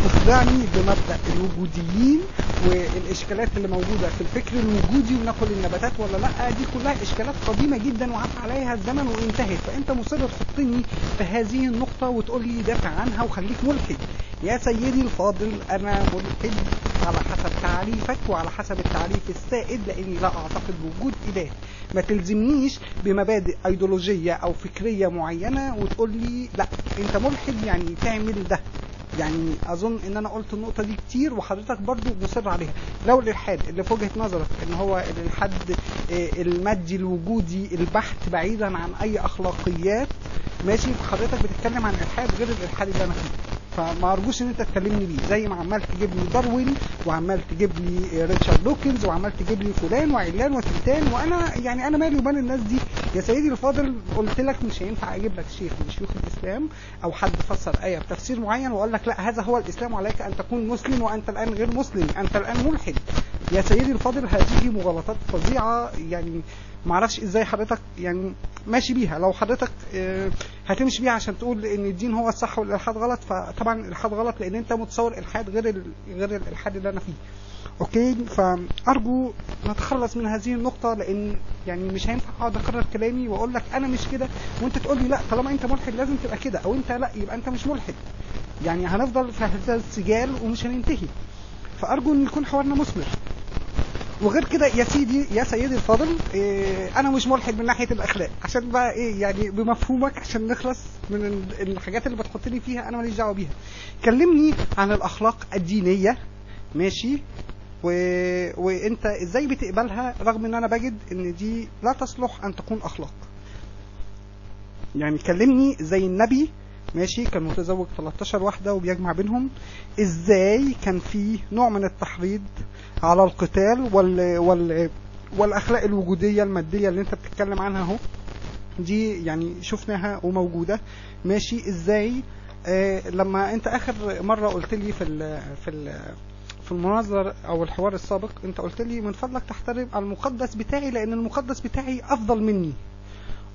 تخدعني بمبدأ الوجوديين والإشكالات اللي موجودة في الفكر الوجودي ونقل النباتات ولا لا، دي كلها إشكالات قديمة جدا وعفى عليها الزمن وانتهت. فأنت مصر تحطني في هذه النقطة وتقول لي دافع عنها وخليك ملحد. يا سيدي الفاضل، أنا ملحد على حسب تعريفك وعلى حسب التعريف السائد، لأني لا أعتقد بوجود إله. ما تلزمنيش بمبادئ أيديولوجية أو فكرية معينة وتقول لي لا أنت ملحد يعني تعمل ده. يعني أظن إن أنا قلت النقطة دي كتير وحضرتك برضو مصر عليها. لو الإلحاد اللي في وجهة نظرك إن هو الإلحاد المادي الوجودي البحت بعيدا عن أي أخلاقيات، ماشي، فحضرتك بتتكلم عن إلحاد غير الإلحاد اللي أنا فيه. فما أرجوش إن أنت تكلمني بيه زي ما عمال تجيب لي داروين وعمال تجيب لي ريتشارد دوكنز وعمال تجيب لي فلان وعلان وتلتان، وأنا يعني أنا مالي ومال الناس دي. يا سيدي الفاضل، قلت لك مش هينفع أجيب لك شيخ من شيوخ الإسلام أو حد فسر آية بتفسير معين وأقول لك لا هذا هو الإسلام وعليك أن تكون مسلم وأنت الآن غير مسلم، أنت الآن ملحد. يا سيدي الفاضل، هذه مغالطات فظيعة، يعني معرفش ازاي حضرتك يعني ماشي بيها. لو حضرتك هتمشي بيها عشان تقول ان الدين هو الصح والالحاد غلط، فطبعا الالحاد غلط لان انت متصور الالحاد غير الالحاد اللي انا فيه. اوكي، فارجو نتخلص من هذه النقطة، لان يعني مش هينفع اقعد اكرر كلامي واقول لك انا مش كده وانت تقول لي لا طالما انت ملحد لازم تبقى كده، او انت لا يبقى انت مش ملحد. يعني هنفضل في هذا السجال ومش هننتهي. فارجو ان يكون حوارنا مثمر. وغير كده يا سيدي الفاضل، انا مش ملحد من ناحية الاخلاق، عشان بقى ايه يعني بمفهومك، عشان نخلص من الحاجات اللي بتحطني فيها انا ماليش دعوه بيها. كلمني عن الاخلاق الدينية، ماشي، وانت ازاي بتقبلها رغم ان انا بجد ان دي لا تصلح ان تكون اخلاق. يعني كلمني زي النبي، ماشي، كان متزوج 13 واحدة وبيجمع بينهم، ازاي كان في نوع من التحريض على القتال والاخلاق الوجودية المادية اللي انت بتتكلم عنها اهو، دي يعني شفناها وموجودة، ماشي. ازاي لما انت اخر مرة قلت لي في المناظرة او الحوار السابق، انت قلت لي من فضلك تحترم المقدس بتاعي لان المقدس بتاعي افضل مني.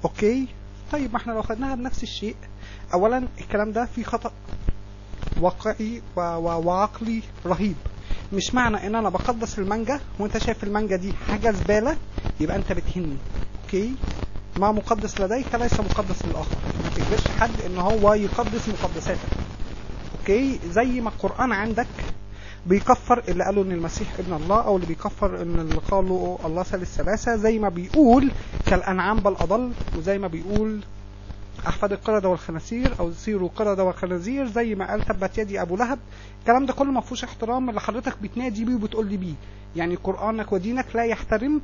اوكي، طيب ما احنا لو خدناها بنفس الشيء، اولا الكلام ده فيه خطأ واقعي وعقلي رهيب. مش معنى ان انا بقدس المانجا وانت شايف المانجا دي حاجة زبالة يبقى انت بتهني. اوكي، ما مقدس لديك ليس مقدس للآخر. ما تجبرش حد ان هو يقدس مقدساتك. اوكي، زي ما القرآن عندك بيكفر اللي قالوا ان المسيح ابن الله، او اللي بيكفر ان اللي قالوا الله ثالث ثلاثة، زي ما بيقول كالانعام بل اضل، وزي ما بيقول احفاد القردة والخنازير او صيروا قردة والخنازير، زي ما قال تبت يدي ابو لهب. الكلام ده كله ما فيهوش احترام اللي حضرتك بتنادي بيه وبتقول لي بيه. يعني قرآنك ودينك لا يحترم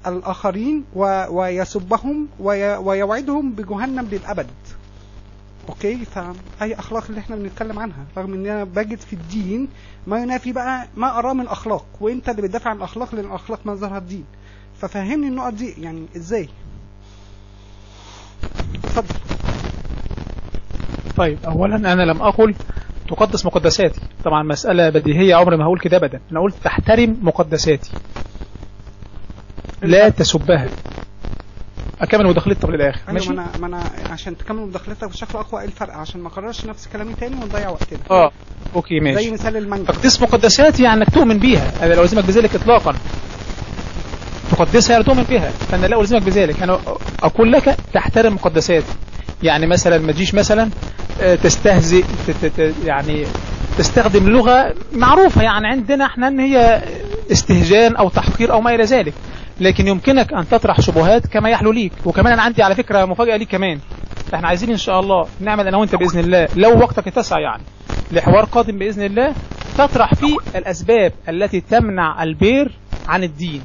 الاخرين ويسبهم ويوعدهم بجهنم للابد. اوكي، فهي اخلاق اللي احنا بنتكلم عنها، رغم ان انا بجد في الدين ما ينافي بقى ما اراه من اخلاق، وانت اللي بتدافع عن الاخلاق لان الاخلاق مظهرها الدين. ففهمني النقط دي يعني ازاي. اتفضل. طيب اولا انا لم اقل تقدس مقدساتي، طبعا مسألة بديهية، عمري ما هقول كده ابدا. انا قلت تحترم مقدساتي لا تسبها. اكمل مداخلتي طب للاخر. أيوة، ماشي. ما انا عشان تكمل مداخلتك بشكل اقوى. ايه الفرق عشان ما اكررش نفس كلامي تاني ونضيع وقتنا؟ اوكي ماشي. زي مثال المانجا. تقديس مقدساتي يعني انك تؤمن بيها، انا لا الزمك بذلك اطلاقا. تقدسها يعني تؤمن بها، فانا لا الزمك بذلك. انا اقول لك تحترم مقدساتي. يعني مثلا ما تجيش مثلا تستهزئ، يعني تستخدم لغة معروفة يعني عندنا احنا ان هي استهجان او تحقير او ما الى ذلك، لكن يمكنك ان تطرح شبهات كما يحلو ليك. وكمان انا عندي على فكرة مفاجأة ليك كمان، احنا عايزين ان شاء الله نعمل انا وانت باذن الله لو وقتك اتسع يعني لحوار قادم باذن الله تطرح فيه الاسباب التي تمنع البير عن الدين.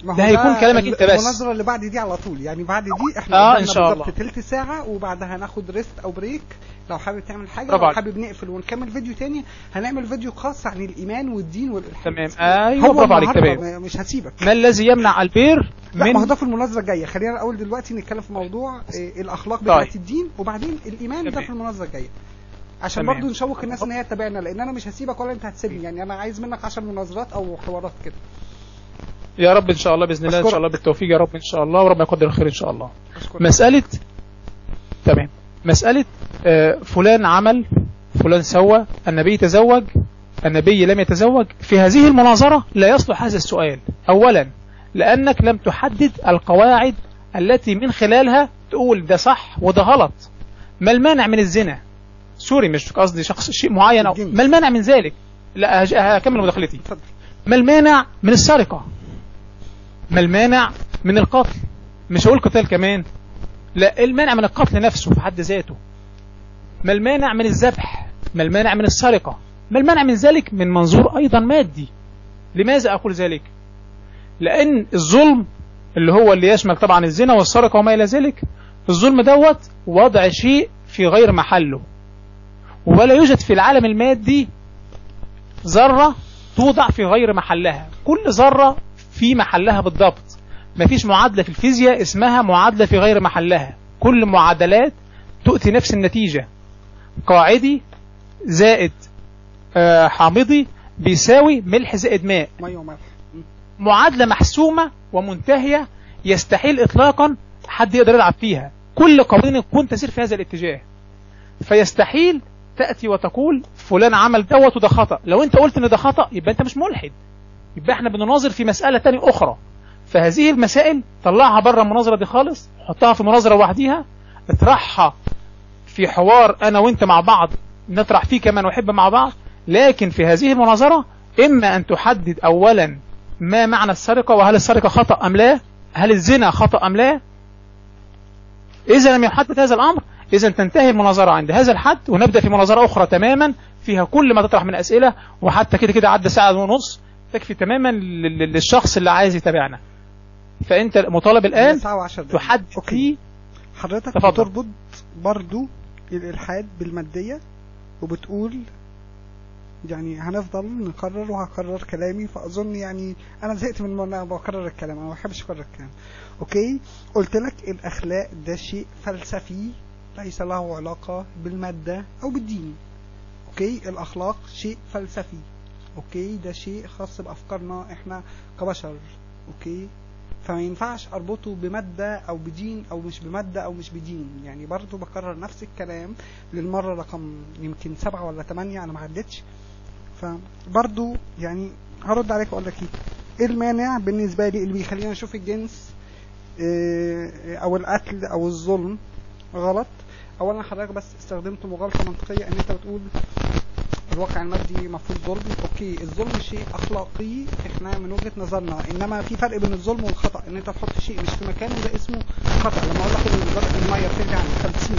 ده هيكون كلامك انت بس. المناظرة اللي بعد دي على طول يعني، بعد دي احنا ان شاء الله تلت ساعة، وبعدها هناخد ريست او بريك لو حابب تعمل حاجة. طبعا. لو حابب نقفل ونكمل فيديو تاني، هنعمل فيديو خاص عن الايمان والدين والالحاد. تمام. ايوه برافو عليك. تمام. مش هسيبك. ما الذي يمنع البير من ما هو ده في المناظرة الجاية. خلينا الاول دلوقتي نتكلم في موضوع الاخلاق بتاعت الدين، وبعدين الايمان. ده في المناظرة الجايه عشان برضو نشوق الناس ان هي تتابعنا، لان انا مش هسيبك ولا انت هتسيبني. يعني انا عايز منك 10 مناظرات او حوارات كده. يا رب ان شاء الله باذن الله. ان شاء الله بالتوفيق يا رب ان شاء الله، وربنا يقدر الخير ان شاء الله. مسألة تمام. مسألة فلان عمل فلان سوى، النبي تزوج النبي لم يتزوج، في هذه المناظرة لا يصلح هذا السؤال. اولا لانك لم تحدد القواعد التي من خلالها تقول ده صح وده غلط. ما المانع من الزنا؟ سوري مش قصدي شخص شيء معين أو ما المانع من ذلك؟ لا هكمل مداخلتي. ما المانع من السرقة؟ ما المانع من القتل؟ مش هقول قتال كمان، لا المانع من القتل نفسه في حد ذاته. ما المانع من الذبح؟ ما المانع من السرقة؟ ما المانع من ذلك من منظور أيضا مادي؟ لماذا أقول ذلك؟ لأن الظلم اللي هو اللي يشمل طبعا الزنا والسرقة وما إلى ذلك، الظلم دوت وضع شيء في غير محله، ولا يوجد في العالم المادي ذرة توضع في غير محلها. كل ذرة في محلها بالضبط. مفيش معادلة في الفيزياء اسمها معادلة في غير محلها. كل معادلات تؤتي نفس النتيجة. قاعدي زائد حامضي بيساوي ملح زائد ماء. معادلة محسومة ومنتهية، يستحيل اطلاقا حد يقدر يلعب فيها. كل قوانين الكون تسير في هذا الاتجاه، فيستحيل تأتي وتقول فلان عمل دوت وده خطأ. لو انت قلت ان ده خطأ يبقى انت مش ملحد، يبقى احنا بنناظر في مسألة تانية اخرى. فهذه المسائل طلعها بره المناظرة دي خالص، حطها في مناظرة وحديها، اطرحها في حوار انا وانت مع بعض نطرح فيه كما نحب مع بعض. لكن في هذه المناظرة اما ان تحدد اولا ما معنى السرقة، وهل السرقة خطأ ام لا، هل الزنا خطأ ام لا. اذا لم يحدد هذا الامر، إذا تنتهي المناظرة عند هذا الحد، ونبدأ في مناظرة أخرى تماما فيها كل ما تطرح من أسئلة، وحتى كده عدى ساعة ونص تكفي تماما للشخص اللي عايز يتابعنا. فأنت مطالب الآن تحدد فيه. حضرتك بتربط برضو الإلحاد بالمادية، وبتقول يعني هنفضل نكرر وهكرر كلامي. فأظن يعني أنا زهقت من ما أنا بكرر الكلام، أنا ما بحبش أكرر الكلام. أوكي، قلت لك الأخلاق ده شيء فلسفي ليس له علاقة بالمادة أو بالدين. أوكي، الأخلاق شيء فلسفي. أوكي، ده شيء خاص بأفكارنا إحنا كبشر. أوكي، فما ينفعش أربطه بمادة أو بدين أو مش بمادة أو مش بدين. يعني برضو بكرر نفس الكلام للمرة رقم يمكن 7 ولا 8، أنا ما عدتش. فبرضو يعني هرد عليك وأقول لك إيه المانع بالنسبة لي اللي بيخلينا نشوف الجنس أو القتل أو الظلم غلط. اولا حضرتك بس استخدمت مغالطة منطقية ان انت بتقول الواقع المادي مفروض ظلم. اوكي الظلم شيء اخلاقي احنا من وجهة نظرنا، انما في فرق بين الظلم والخطأ. ان انت تحط شيء مش في مكانه ده اسمه خطأ. لما اقول لك المية بترجع عن 50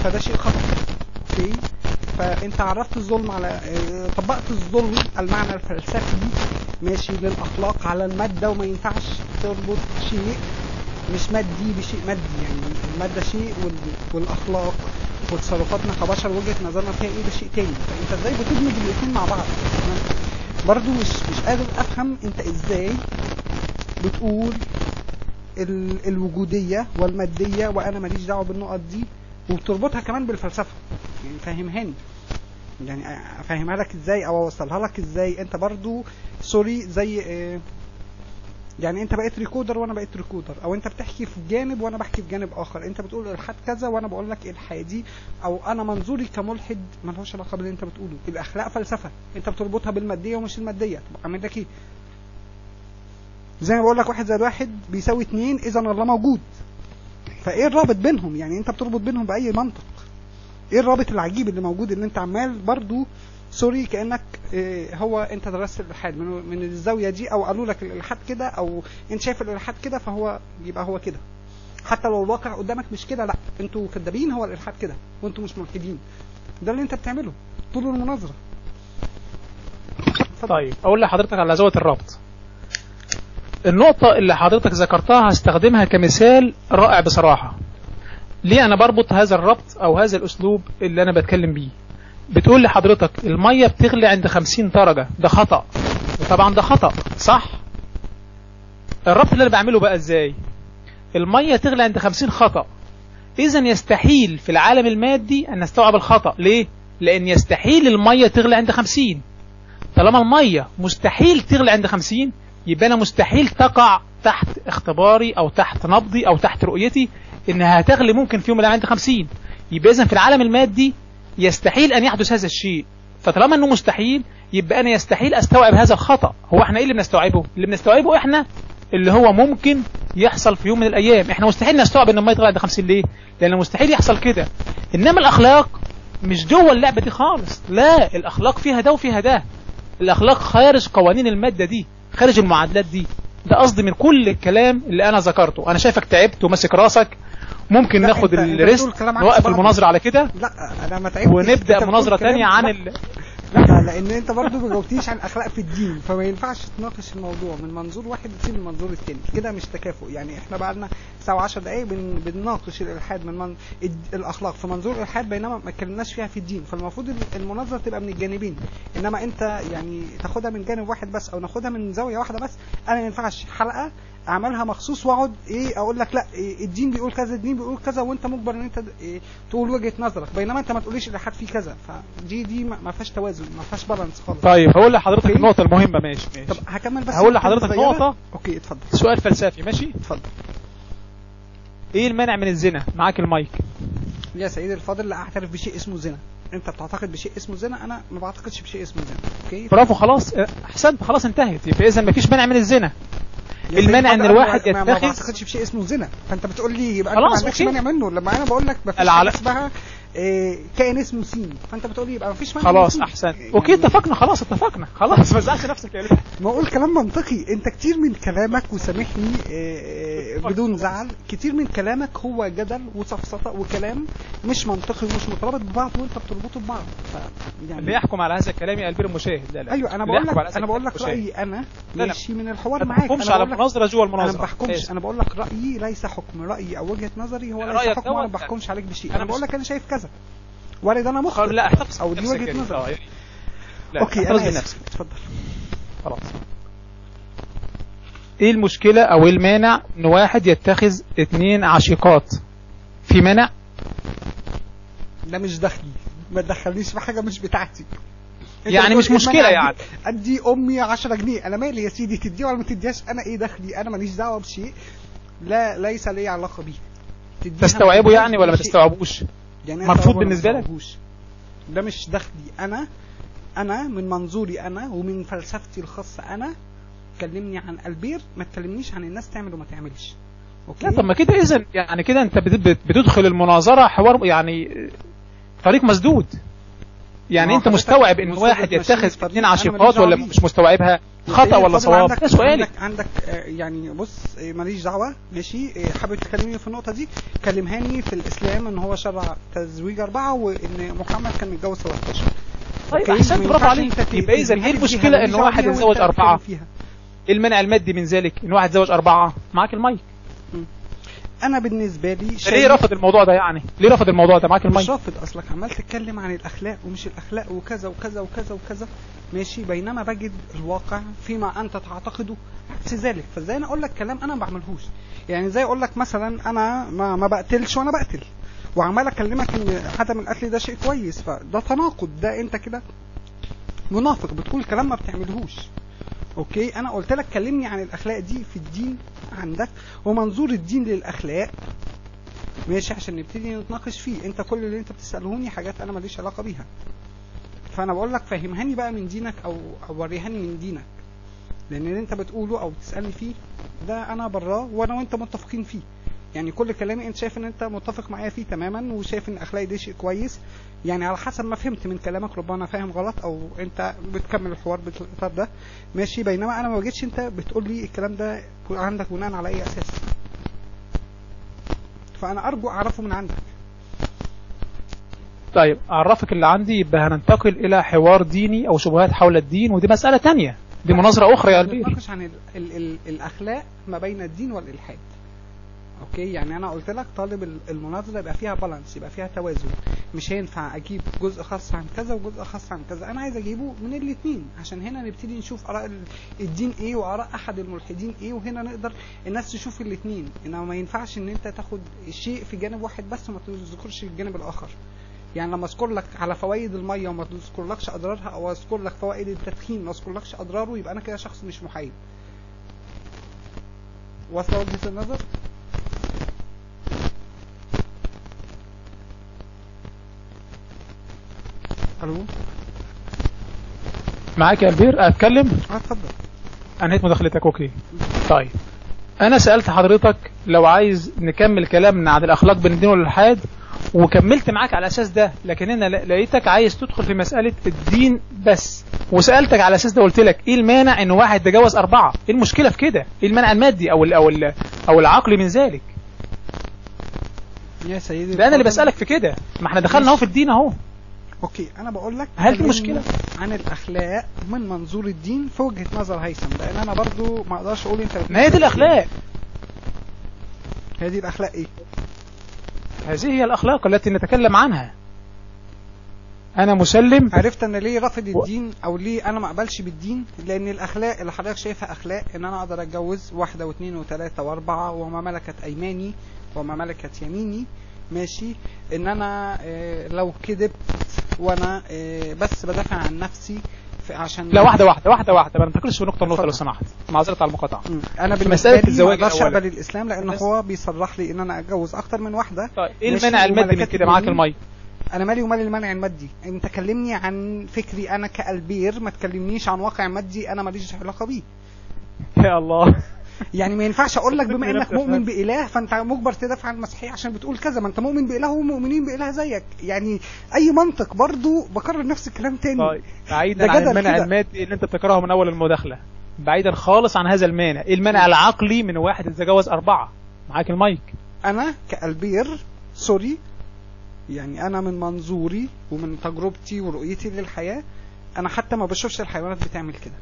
فده شيء خطأ. اوكي فانت عرفت الظلم على طبقت الظلم المعنى الفلسفي ماشي للاخلاق على المادة، وما ينفعش تربط شيء مش مادي بشيء مادي. يعني المادة شيء والاخلاق وتصرفاتنا كبشر وجهة نظرنا فيها ايه ده شيء تاني. فانت ازاي بتدمج الاثنين مع بعض؟ برضو مش قادر افهم انت ازاي بتقول الوجودية والمادية وانا ماليش دعوة بالنقط دي، وبتربطها كمان بالفلسفة. يعني فهمهاني، يعني افهمها لك ازاي او اوصلها لك ازاي. انت برضو سوري زي يعني انت بقيت ريكودر وانا بقيت ريكودر، او انت بتحكي في جانب وانا بحكي في جانب اخر. انت بتقول الحاد كذا وانا بقول لك الحادي، او انا منظوري كملحد ملهوش علاقه باللي انت بتقوله. الاخلاق فلسفه انت بتربطها بالماديه ومش الماديه. طب اعمل لك ايه؟ زي ما بقول لك 1 زائد 1 بيساوي 2، اذا الله موجود. فايه الرابط بينهم؟ يعني انت بتربط بينهم باي منطق؟ ايه الرابط العجيب اللي موجود اللي انت عمال برضو سوري كأنك هو انت درست الالحاد من الزاوية دي، او قالوا لك الالحاد كده، او انت شايف الالحاد كده فهو يبقى هو كده، حتى لو الواقع قدامك مش كده. لا انتوا كدابين، هو الالحاد كده وانتوا مش ملحدين. ده اللي انت بتعمله طول المناظرة. طيب اقول لحضرتك على زاوية الربط. النقطة اللي حضرتك ذكرتها هستخدمها كمثال رائع بصراحة. ليه انا بربط هذا الربط او هذا الاسلوب اللي انا بتكلم بيه؟ بتقول لحضرتك المية بتغلي عند 50 درجة، ده خطأ، وطبعا ده خطأ صح. الربط اللي انا بعمله بقى ازاي؟ المية تغلي عند 50 خطأ، اذا يستحيل في العالم المادي ان نستوعب الخطأ. ليه؟ لان يستحيل المية تغلي عند 50. طالما المية مستحيل تغلي عند 50 يبقى انا مستحيل تقع تحت اختباري او تحت نبضي او تحت رؤيتي انها هتغلي ممكن في يوم من الايام عند 50. يبقى اذا في العالم المادي يستحيل ان يحدث هذا الشيء. فطالما انه مستحيل يبقى انا يستحيل استوعب هذا الخطأ. هو احنا ايه اللي بنستوعبه؟ اللي بنستوعبه احنا اللي هو ممكن يحصل في يوم من الايام. احنا مستحيل نستوعب ان المية تغلي عند 50. ليه؟ لان مستحيل يحصل كده. انما الاخلاق مش جوه اللعبة دي خالص. لا، الاخلاق فيها ده وفيها ده. الاخلاق خارج قوانين المادة دي، خارج المعادلات دي. ده قصدي من كل الكلام اللي انا ذكرته. انا شايفك تعبت وماسك راسك. ممكن ناخد الريست نوقف المناظرة على كده. لا انا ما تعبتش، ونبدأ مناظرة تانية عن لا لان انت برضو ما جاوبتيش عن اخلاق في الدين، فما ينفعش تناقش الموضوع من منظور واحد وتسيب المنظور التاني. كده مش تكافؤ. يعني احنا بقى لنا ساعه و10 دقائق بنناقش الالحاد من الاخلاق في منظور الالحاد، بينما ما اتكلمناش فيها في الدين. فالمفروض المناظره تبقى من الجانبين، انما انت يعني تاخدها من جانب واحد بس او ناخدها من زاويه واحده بس. انا ما ينفعش حلقه اعملها مخصوص واقعد اقول لك لا الدين بيقول كذا، الدين بيقول كذا، وانت مجبر ان انت تقول وجهة نظرك، بينما انت ما تقوليش الالحاد فيه كذا. فدي ما فيهاش توازن، ما فيهاش بالانس خالص. طيب هقول لحضرتك النقطة المهمة. ماشي. طب هكمل بس. هقول لحضرتك نقطة. اوكي اتفضل. سؤال فلسفي. ماشي اتفضل. ايه المانع من الزنا؟ معاك المايك. يا سيدي الفاضل لا اعترف بشيء اسمه زنا. انت بتعتقد بشيء اسمه زنا، انا ما بعتقدش بشيء اسمه زنا. اوكي برافو، خلاص احسنت، خلاص انتهت. يبقى اذا مفيش مانع من الزنا. المانع ان الواحد ما بعتقدش بشيء اسمه زنا، فانت بتقول لي يبقى انت ما عندكش مانع منه. لما انا بقول لك مفيش حاجه اسمها كائن اسمه سين، فانت بتقول لي يبقى مفيش مانع. خلاص احسنت. اوكي اتفقنا. خلاص ما تزعلش نفسك يا ليه. ما اقول كلام منطقي. انت كتير من كلامك، وسامحني بدون زعل، كتير من كلامك هو جدل وسفسطه وكلام مش منطقي ومش مترابط ببعض، وانت بتربطه ببعض. يعني اللي يحكم على هذا الكلام يا قلبي المشاهد. لا ايوه انا بقول لك رايي انا ماشي من الحوار معاك. ما بحكمش على المناظره جوه المناظره. انا ما بحكمش. انا بقول لك رايي ليس حكم. رايي او وجهه نظري هو ليس حكم. انا ما بحكمش عليك بشيء. انا بقول لك انا شايف كذا، وارد انا مخطئ. لا احتفظ او دي وجهه نظر. اوكي انا اسف. اتفضل. خلاص. ايه المشكله او ايه المانع ان واحد يتخذ 2 عشيقات؟ في مانع؟ ده مش دخلي، ما تدخلنيش في حاجه مش بتاعتي. يعني مش مشكله. يعني ادي امي 10 جنيه، انا مالي يا سيدي تديها ولا ما تديهاش؟ انا ايه دخلي؟ انا ماليش دعوه بشيء ليس لي علاقه بيه. تستوعبه يعني ولا ما تستوعبوش؟ يعني مرفوض بالنسبه لك؟ ده مش دخلي. انا من منظوري انا ومن فلسفتي الخاصه انا. كلمني عن البير، ما تكلمنيش عن الناس تعمل وما تعملش. اوكي. لا طب ما كده اذا يعني كده انت بتدخل المناظره حوار يعني طريق مسدود. يعني انت مستوعب ان واحد يتخذ 2 عشيقات ولا مش مستوعبها؟ خطأ ولا صواب؟ ده سؤالي. عندك يعني بص ماليش دعوه ماشي. حابب تكلمني في النقطه دي كلمهاني في الاسلام ان هو شرع تزويج 4 وان محمد كان متجوز 13. طيب احسنت، برافو عليك. يبقى اذا ايه المشكله ان واحد يتزوج 4؟ ايه المانع المادي من ذلك ان واحد يتزوج 4؟ معاك المايك. انا بالنسبه لي ليه رفض الموضوع ده؟ يعني ليه رفض الموضوع ده؟ معاك المايك. مش رافض، اصلك عمال تتكلم عن الاخلاق ومش الاخلاق وكذا وكذا وكذا وكذا ماشي، بينما بجد الواقع فيما انت تعتقده عكس ذلك. فازاي انا اقول لك كلام انا ما بعملهوش؟ يعني زي اقول لك مثلا انا ما بقتلش وانا بقتل، وعمال اكلمك ان عدم القتل ده شيء كويس، فده تناقض. ده انت كده منافق بتقول كلام ما بتعملهوش. اوكي انا قلت لك كلمني عن الاخلاق دي في الدين عندك ومنظور الدين للاخلاق ماشي، عشان نبتدي نتناقش فيه. انت كل اللي انت بتسالهوني حاجات انا ماليش علاقه بيها، فانا بقول لك فهمهاني بقى من دينك او وريهاني من دينك، لان اللي انت بتقوله او بتسالني فيه ده انا براه وانا وانت متفقين فيه. يعني كل كلامي انت شايف ان انت متفق معايا فيه تماما وشايف ان اخلاقي دي شيء كويس، يعني على حسب ما فهمت من كلامك. ربما انا فاهم غلط او انت بتكمل الحوار بالاطار ده ماشي، بينما انا ما وجدتش انت بتقول لي الكلام ده عندك بناء على اي اساس، فانا ارجو اعرفه من عندك. طيب اعرفك اللي عندي، يبقى هننتقل الى حوار ديني او شبهات حول الدين، ودي مسألة تانية، دي مناظرة اخرى يا البير. نتناقش عن الاخلاق ما بين الدين والالحاد. اوكي يعني انا قلت لك طالب المناظره يبقى فيها بالانس، يبقى فيها توازن. مش هينفع اجيب جزء خاص عن كذا وجزء خاص عن كذا، انا عايز اجيبه من الاثنين عشان هنا نبتدي نشوف اراء الدين ايه واراء احد الملحدين ايه، وهنا نقدر الناس تشوف الاثنين. انما ما ينفعش ان انت تاخد شيء في جانب واحد بس وما تذكرش الجانب الاخر. يعني لما اذكر لك على فوائد الميه وما تذكرلكش اضرارها، او اذكر لك فوائد التدخين وما اذكرلكش اضراره، يبقى انا كده شخص مش محايد. واصله وجهه النظر؟ الو معاك يا البير اتكلم؟ اتفضل. انهيت مداخلتك. اوكي طيب انا سألت حضرتك لو عايز نكمل كلامنا عن الاخلاق بين الدين والالحاد، وكملت معاك على اساس ده، لكن انا لقيتك عايز تدخل في مسألة الدين بس، وسألتك على اساس ده قلت لك ايه المانع ان واحد يتجوز 4؟ ايه المشكلة في كده؟ ايه المانع المادي او العقلي من ذلك؟ يا سيدي ده انا اللي بسألك في كده، ما احنا دخلنا اهو في الدين اهو. اوكي انا بقول لك هل في مشكلة عن الاخلاق من منظور الدين في وجهة نظر هيثم، لان انا برضو ما اقدرش اقول انت ما هي دي الاخلاق. هذه الاخلاق ايه؟ هذه هي الاخلاق التي نتكلم عنها. انا مسلم. عرفت انا ليه رافض الدين او ليه انا ما اقبلش بالدين؟ لان الاخلاق اللي حضرتك شايفها اخلاق ان انا اقدر اتجوز 1 و2 و3 و4 وما ملكت ايماني وما ملكت يميني ماشي، ان انا لو كذبت وانا بس بدافع عن نفسي عشان لا واحده ما ننتقلش في نقطه لو سمحت، معذره على المقاطعه. انا بالنسبه لي الزواج ما اقدرش اقبل الاسلام لان هو بيصرح لي ان انا اتجوز اكتر من واحده. طيب ايه المانع المادي من كده؟ معاك المايك. انا مالي ومال المانع المادي؟ انت كلمني عن فكري انا كالبير، ما تكلمنيش عن واقع مادي انا ماليش علاقه بيه. يا الله يعني ما ينفعش اقول لك بما انك مؤمن باله فانت مجبر تدافع عن المسيحيه عشان بتقول كذا، ما انت مؤمن باله ومؤمنين باله زيك. يعني اي منطق برضو بكرر نفس الكلام تاني. طيب بعيدا عن المانع المادي اللي انت بتكرهه من اول المداخله، بعيدا خالص عن هذا المانع، ايه المانع العقلي من واحد يتجوز 4؟ معاك المايك. انا كالبير سوري، يعني انا من منظوري ومن تجربتي ورؤيتي للحياه انا حتى ما بشوفش الحيوانات بتعمل كده.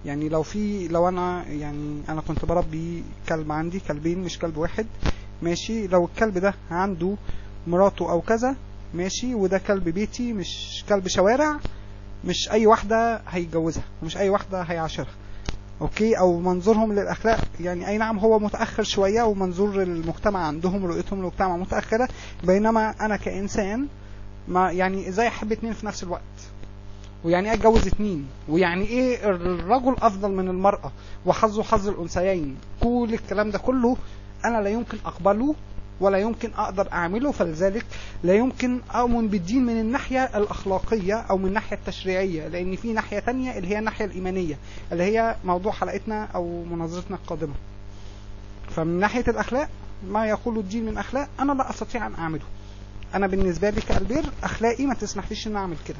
يعني لو انا يعني انا كنت بربي كلب، عندي كلبين مش كلب واحد ماشي، لو الكلب ده عنده مراته او كذا ماشي، وده كلب بيتي مش كلب شوارع، مش اي واحدة هيتجوزها ومش اي واحدة هيعاشرها. اوكي او منظورهم للاخلاق يعني اي نعم هو متأخر شوية، ومنظور المجتمع عندهم رؤيتهم للمجتمع متأخرة، بينما انا كإنسان ما يعني ازاي احب 2 في نفس الوقت، ويعني ايه اتجوز 2، ويعني ايه الرجل افضل من المرأة وحظه حظ الانثيين. كل الكلام ده كله انا لا يمكن اقبله ولا يمكن اقدر اعمله، فلذلك لا يمكن اؤمن بالدين من الناحية الاخلاقية او من الناحية التشريعية، لان في ناحية تانية اللي هي الناحية الايمانية اللي هي موضوع حلقتنا او مناظرتنا القادمة. فمن ناحية الاخلاق ما يقول الدين من اخلاق انا لا استطيع ان اعمله. انا بالنسبه لي كالبير اخلاقي ما تسمحليش ان اعمل كده.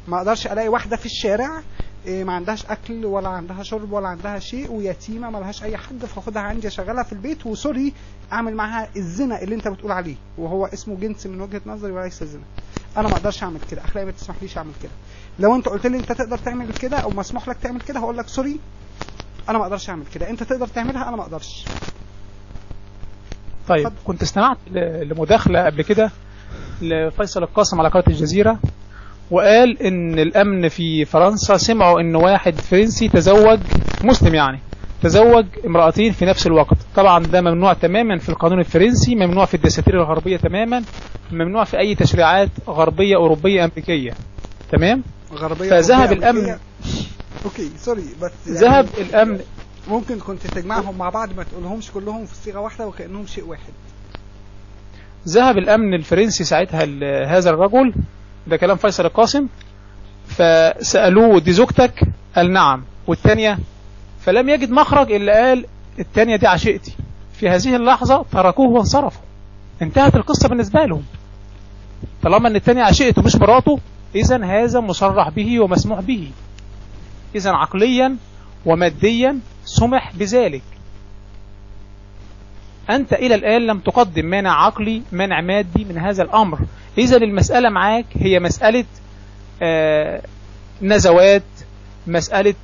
ما اقدرش الاقي واحده في الشارع ما عندهاش اكل ولا عندها شرب ولا عندها شيء ويتيمه ما لهاش اي حد، فاخدها عندي اشغلها في البيت وسوري اعمل معاها الزنا اللي انت بتقول عليه وهو اسمه جنس من وجهه نظري وليس زنا. انا ما اقدرش اعمل كده، اخلاقي ما تسمحليش اعمل كده. لو انت قلت لي انت تقدر تعمل كده او مسموح لك تعمل كده هقول لك سوري انا ما اقدرش اعمل كده، انت تقدر تعملها انا ما اقدرش. طيب كنت استمعت لمداخله قبل كده لفيصل القاسم على قناه الجزيره، وقال ان الامن في فرنسا سمعوا ان واحد فرنسي تزوج مسلم، يعني تزوج امرأتين في نفس الوقت. طبعا ده ممنوع تماما في القانون الفرنسي، ممنوع في الدساتير الغربية تماما، ممنوع في اي تشريعات غربية اوروبية امريكية. تمام. غربية فذهب الامن اوكي سوري بس يعني ذهب الامن ممكن كنت تجمعهم مع بعض ما تقولهمش كلهم في صيغة واحدة وكأنهم شيء واحد. ذهب الامن الفرنسي ساعتها هذا الرجل، ده كلام فيصل القاسم، فسألوه دي زوجتك؟ قال نعم. والتانية؟ فلم يجد مخرج إلا قال التانية دي عشيقتي. في هذه اللحظة تركوه وانصرفوا، انتهت القصة بالنسبة لهم. طالما ان التانية عشيقته مش مراته، إذن هذا مصرح به ومسموح به، إذن عقليا وماديا سمح بذلك. أنت إلى الآن لم تقدم مانع عقلي مانع مادي من هذا الأمر. إذن المسألة معاك هي مسألة نزوات، مسألة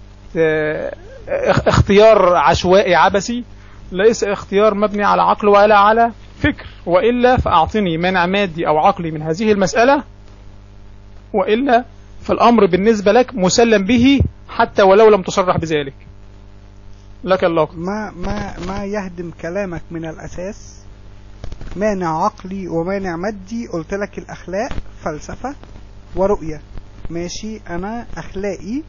اختيار عشوائي عبثي، ليس اختيار مبني على عقل ولا على فكر. وإلا فأعطني مانع مادي أو عقلي من هذه المسألة، وإلا فالأمر بالنسبة لك مسلم به حتى ولو لم تصرح بذلك. لك الله. ما يهدم كلامك من الأساس مانع عقلي ومانع مادي. قلت لك الأخلاق فلسفة ورؤية، ماشي. أنا أخلاقي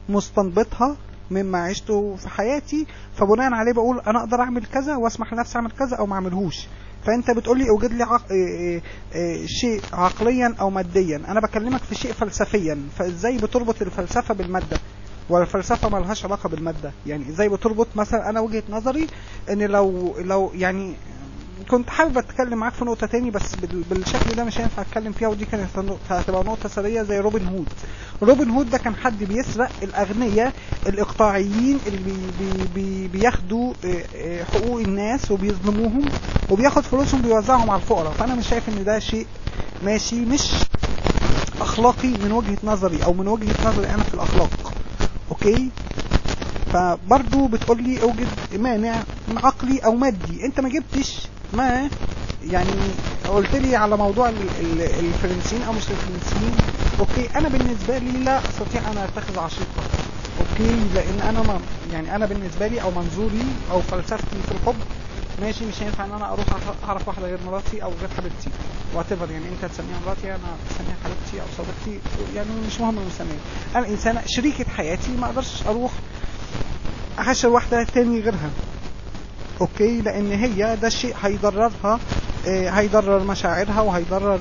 مستنبطها مما عشته في حياتي، فبناء عليه بقول أنا أقدر أعمل كذا وأسمح لنفسي أعمل كذا أو ما أعملهوش. فأنت بتقول لي أوجد لي شيء عقليا أو ماديا، أنا بكلمك في شيء فلسفيا. فإزاي بتربط الفلسفة بالمادة؟ والفلسفة ما لهاش علاقة بالمادة. يعني ازاي بتربط؟ مثلا انا وجهة نظري ان لو يعني كنت حابب اتكلم معاك في نقطة تاني بس بالشكل ده مش هينفع اتكلم فيها، ودي كانت هتبقى نقطة سرية. زي روبن هود. روبن هود ده كان حد بيسرق الاغنياء الاقطاعيين اللي بياخدوا حقوق الناس وبيظلموهم وبياخد فلوسهم بيوزعهم على الفقراء. فانا مش شايف ان ده شيء ماشي، مش اخلاقي من وجهة نظري او من وجهة نظري انا في الاخلاق. اوكي. فبرضو بتقول لي اوجد مانع عقلي او مادي، انت ما جبتش ما يعني قلت لي على موضوع الفرنسيين او مش الفرنسيين. اوكي. انا بالنسبة لي لا استطيع ان اتخذ عشيقة. اوكي. لان انا ما يعني انا بالنسبة لي او منظوري او فلسفتي في الحب ماشي، مش هينفع ان انا اروح اعرف واحدة غير مراتي او غير حبيبتي واتفر. يعني انت تسميها مراتي انا تسميها حبيبتي او صديقتي، يعني مش مهم المسميات. انا انسانة شريكة حياتي ما اقدرش اروح احشر واحدة تاني غيرها. اوكي. لان هي ده الشيء هيضررها، هيضرر مشاعرها وهيضرر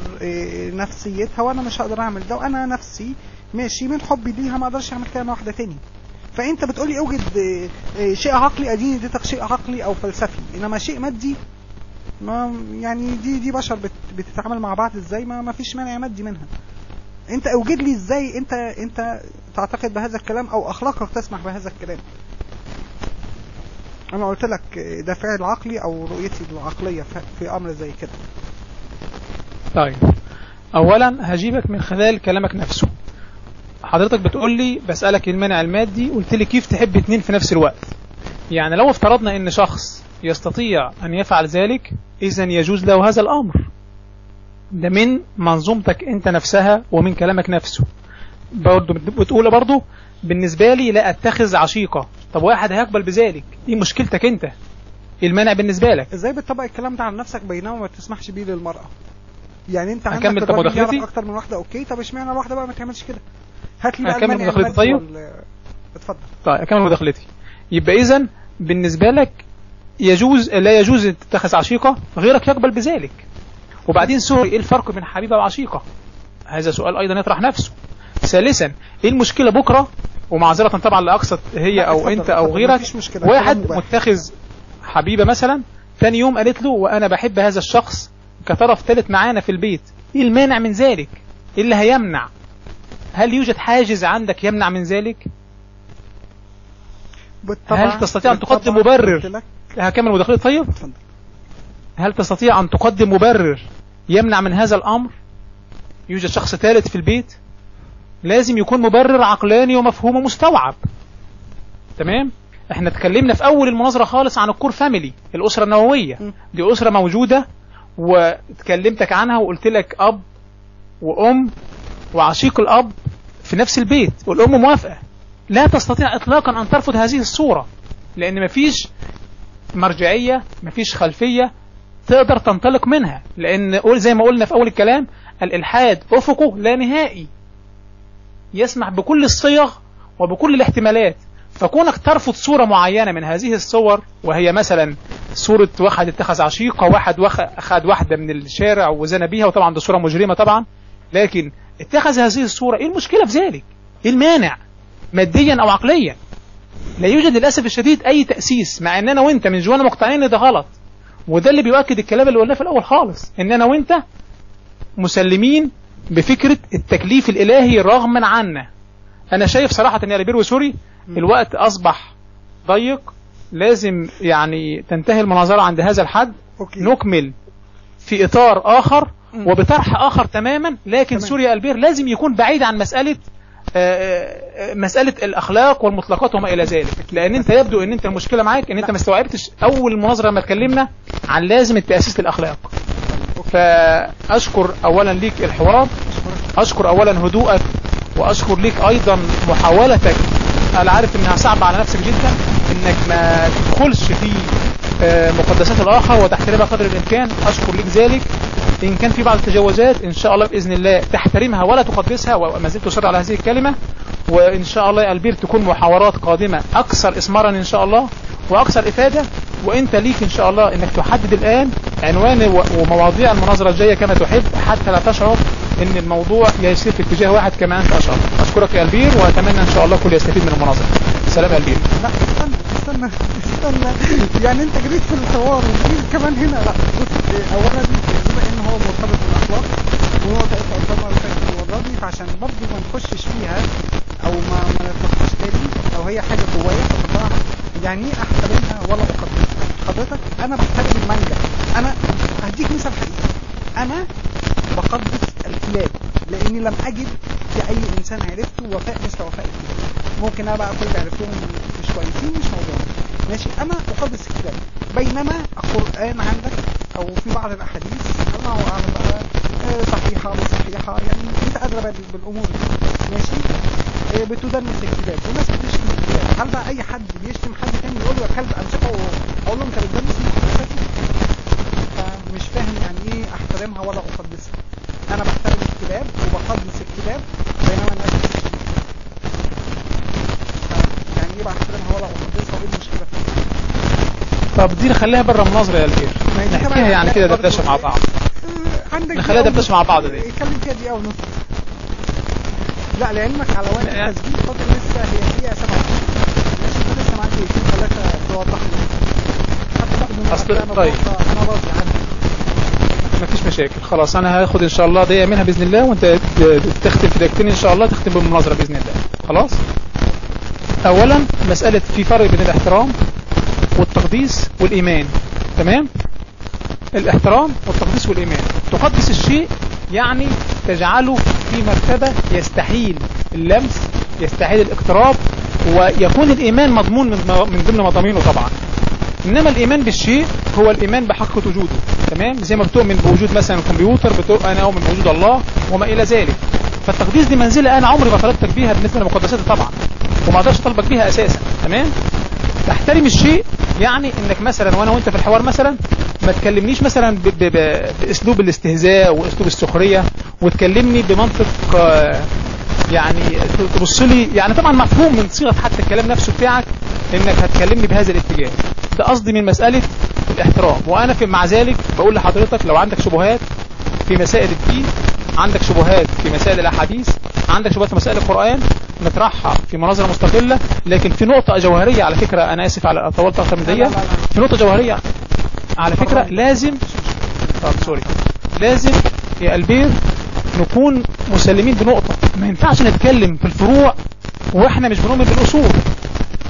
نفسيتها، وانا مش هقدر اعمل ده. وانا نفسي ماشي من حبي ليها ما اقدرش اعمل كده مع واحدة تاني. فانت بتقولي اوجد شيء عقلي، اديني اديتك شيء عقلي او فلسفي. انما شيء مادي ما يعني دي بشر بتتعامل مع بعض ازاي، ما فيش مانع مادي منها. انت اوجد لي ازاي انت تعتقد بهذا الكلام او اخلاقك تسمح بهذا الكلام. انا قلت لك ده فعل عقلي او رؤيتي العقلية في امر زي كده. طيب اولا هجيبك من خلال كلامك نفسه. حضرتك بتقول لي بسألك المانع المادي، قلت لي كيف تحب اتنين في نفس الوقت. يعني لو افترضنا ان شخص يستطيع ان يفعل ذلك اذن يجوز له هذا الامر. ده من منظومتك انت نفسها ومن كلامك نفسه. برضو بتقول برضو بالنسبة لي لا اتخذ عشيقة. طب واحد هيقبل بذلك، ايه مشكلتك انت؟ المانع بالنسبة لك ازاي بتطبق الكلام ده على نفسك بينما ما تسمحش بيه للمرأة؟ يعني انت عندك الراجل يعرف اكتر من واحدة. اوكي. طب اشمعنى الواحدة بقى ما تعملش كده؟ هات لي بقى اكمل مداخلتي. طيب اتفضل. طيب اكمل مداخلتي. يبقى اذن بالنسبة لك يجوز لا يجوز ان تتخذ عشيقة، غيرك يقبل بذلك. وبعدين سوري، ايه الفرق بين حبيبة وعشيقة؟ هذا سؤال ايضا يطرح نفسه. ثالثا ايه المشكلة بكرة، ومعذرة طبعا لاقصد هي او انت او غيرك، واحد متخذ حبيبة مثلا ثاني يوم قالت له وانا بحب هذا الشخص كطرف ثالث معانا في البيت، ايه المانع من ذلك؟ ايه اللي هيمنع؟ هل يوجد حاجز عندك يمنع من ذلك؟ هل تستطيع ان تقدم مبرر؟ هكمل مداخلتي طيب. هل تستطيع ان تقدم مبرر يمنع من هذا الامر؟ يوجد شخص ثالث في البيت، لازم يكون مبرر عقلاني ومفهوم ومستوعب. تمام؟ احنا اتكلمنا في اول المناظرة خالص عن الكور فاميلي، الاسرة النووية. دي اسرة موجودة واتكلمتك عنها وقلت لك اب وام وعشيق الاب في نفس البيت والام موافقة. لا تستطيع اطلاقا ان ترفض هذه الصورة، لان مفيش مرجعية، مفيش خلفية تقدر تنطلق منها، لان زي ما قلنا في اول الكلام الالحاد افقه لا نهائي، يسمح بكل الصيغ وبكل الاحتمالات. فكونك ترفض صورة معينة من هذه الصور، وهي مثلا صورة واحد اتخذ عشيقة، واحد أخذ واحدة من الشارع وزنى بيها، وطبعا دي صورة مجرمة طبعا، لكن اتخذ هذه الصورة، ايه المشكلة في ذلك؟ ايه المانع ماديا او عقليا؟ لا يوجد للأسف الشديد اي تأسيس، مع ان انا وانت من جوانا مقتنعين ان ده غلط. وده اللي بيؤكد الكلام اللي قلناه في الاول خالص، ان انا وانت مسلمين بفكرة التكليف الالهي رغما عنا. انا شايف صراحة يا لبير وسوري الوقت اصبح ضيق، لازم يعني تنتهي المناظرة عند هذا الحد. نكمل في اطار اخر وبطرح اخر تماما، لكن سوريا البير لازم يكون بعيد عن مسألة الاخلاق والمطلقات وما الى ذلك، لان انت يبدو ان انت المشكلة معاك ان انت ما استوعبتش اول المناظرة لما اتكلمنا عن لازم التأسيس للاخلاق. فاشكر اولا ليك الحوار، اشكر اولا هدوءك، واشكر ليك ايضا محاولتك، انا عارف انها صعبة على نفسك جدا، انك ما تدخلش في مقدسات الاخر وتحترمها قدر الامكان. اشكر لك ذلك. ان كان في بعض التجاوزات ان شاء الله باذن الله تحترمها ولا تقدسها، وما زلت اصر على هذه الكلمة. وان شاء الله يا البير تكون محاورات قادمة اكثر اثمارا ان شاء الله واكثر افادة. وانت ليك ان شاء الله انك تحدد الان عنوان ومواضيع المناظرة الجاية كما تحب، حتى لا تشعر ان الموضوع يسير في اتجاه واحد كما انت اشعر. اشكرك يا البير، واتمنى ان شاء الله كل يستفيد من المناظرة. سلام يا البير. لا استنى يعني انت جريت في الحوار وجريت كمان هنا. لا بص، اولا بما ان هو مرتبط بالاخلاق ونقطة قدامها المرة دي، فعشان برضه ما نخشش فيها او ما نتلقاش تاني، او هي حاجة قوية فبصراحة يعني ايه احترمها ولا اقدرها؟ حضرتك انا بحترم المانجا. انا هديك مثال حقيقي، انا بقدس الكلاب لاني لم اجد في اي انسان عرفته وفاء مثل وفاء الكلاب. ممكن انا بقى كل اللي عرفتهم مش كويسين، مش موضوع ماشي. انا اقدس الكلاب، بينما القرآن عندك او في بعض الاحاديث الله اعلم بقى صحيحة مش صحيحة، يعني انت ادرى بالامور ماشي، بتدنس الكلاب وناس بتشتم الكلاب. هل بقى اي حد بيشتم حد تاني يقول له يا كلب امسكه واقول له انت بتدنس مقدساتي؟ فمش فاهم يعني ايه احترمها ولا اقدسها. انا بحترم الكلاب وبقدس الكلاب بينما الناس بتشتم. يعني ايه بحترمها ولا اقدسها وايه المشكله فيها؟ طب دي نخليها بره المناظره يا البير، نحكيها يعني كده دردشه مع بعض. نخليها دردشه مع بعض دي. اتكلم فيها دقيقه ونص. لا لعلمك على وقت التسجيل فاضل لسه هي دقيقه 7 ماشي، لسه معاك دقيقتين ثلاثه توضح لي حتى طيب انا راضي عنها. مفيش مشاكل خلاص. انا هاخد ان شاء الله دقيقه منها باذن الله، وانت تختم في دقيقتين ان شاء الله، تختم بالمناظره باذن الله. خلاص. اولا مساله في فرق بين الاحترام والتقديس والايمان. تمام؟ الاحترام والتقديس والايمان، تقدس الشيء يعني تجعله في مرتبة يستحيل اللمس، يستحيل الاقتراب، ويكون الايمان مضمون من ضمن مضامينه طبعا. انما الايمان بالشيء هو الايمان بحقيقة وجوده. تمام؟ زي ما بتؤمن بوجود مثلا الكمبيوتر، انا اؤمن بوجود الله وما الى ذلك. فالتقديس دي منزلة انا عمري ما طلبتك بيها بالنسبة لمقدساتي طبعا، وما اقدرش اطلبك بيها اساسا. تمام؟ تحترم الشيء يعني انك مثلا وانا وانت في الحوار مثلا ما تكلمنيش مثلا باسلوب الاستهزاء واسلوب السخرية، وتكلمني بمنطق يعني تبص لي، يعني طبعا مفهوم من صيغة حتى الكلام نفسه بتاعك انك هتكلمني بهذا الاتجاه. ده قصدي من مسألة الاحترام. وانا مع ذلك بقول لحضرتك لو عندك شبهات في مسائل الدين، عندك شبهات في مسائل الاحاديث، عندك شبهات في مسائل القرآن، نطرحها في مناظرة مستقلة. لكن في نقطة جوهرية على فكرة، انا اسف على طولت اكتر من دقيقة، في نقطة جوهرية على فكرة لازم لازم يا البير نكون مسلمين بنقطة، ما ينفعش نتكلم في الفروع واحنا مش بنؤمن بالاصول،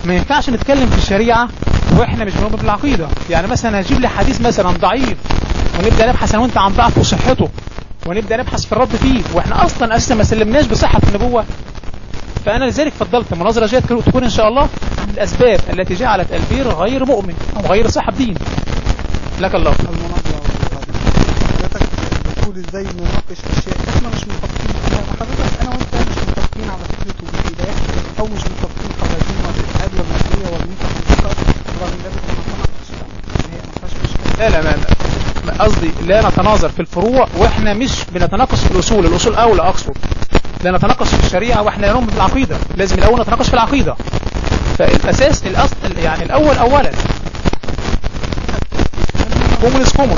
ما ينفعش نتكلم في الشريعة واحنا مش بنؤمن بالعقيدة. يعني مثلا هجيب لي حديث مثلا ضعيف ونبدأ نبحث انا وانت عن ضعفه وصحته ونبدأ نبحث في الرد فيه واحنا اصلا اساسا ما سلمناش بصحة النبوة. فانا لذلك فضلت المناظرة جاية تكون ان شاء الله عن الاسباب التي جعلت البير غير مؤمن او غير صاحب دين. لك الله. المناظرة حضرتك بتقول ازاي نناقش اشياء احنا مش متفقين فيها. حضرتك انا وانت مش متفقين على فكرة وجود اله او مش متفقين حول الدين والالحاد والمادية والميتافيزيقات، رغم ذلك بنتناقش. هي ما فيهاش مشكلة. لا قصدي لا نتناظر في الفروع واحنا مش بنتناقش في الاصول، الاصول اولى اقصد. لا نتناقش في الشريعة واحنا نؤمن بالعقيدة، لازم الاول نتناقش في العقيدة. فالاساس الاصل يعني الاول اولا كومونس كومون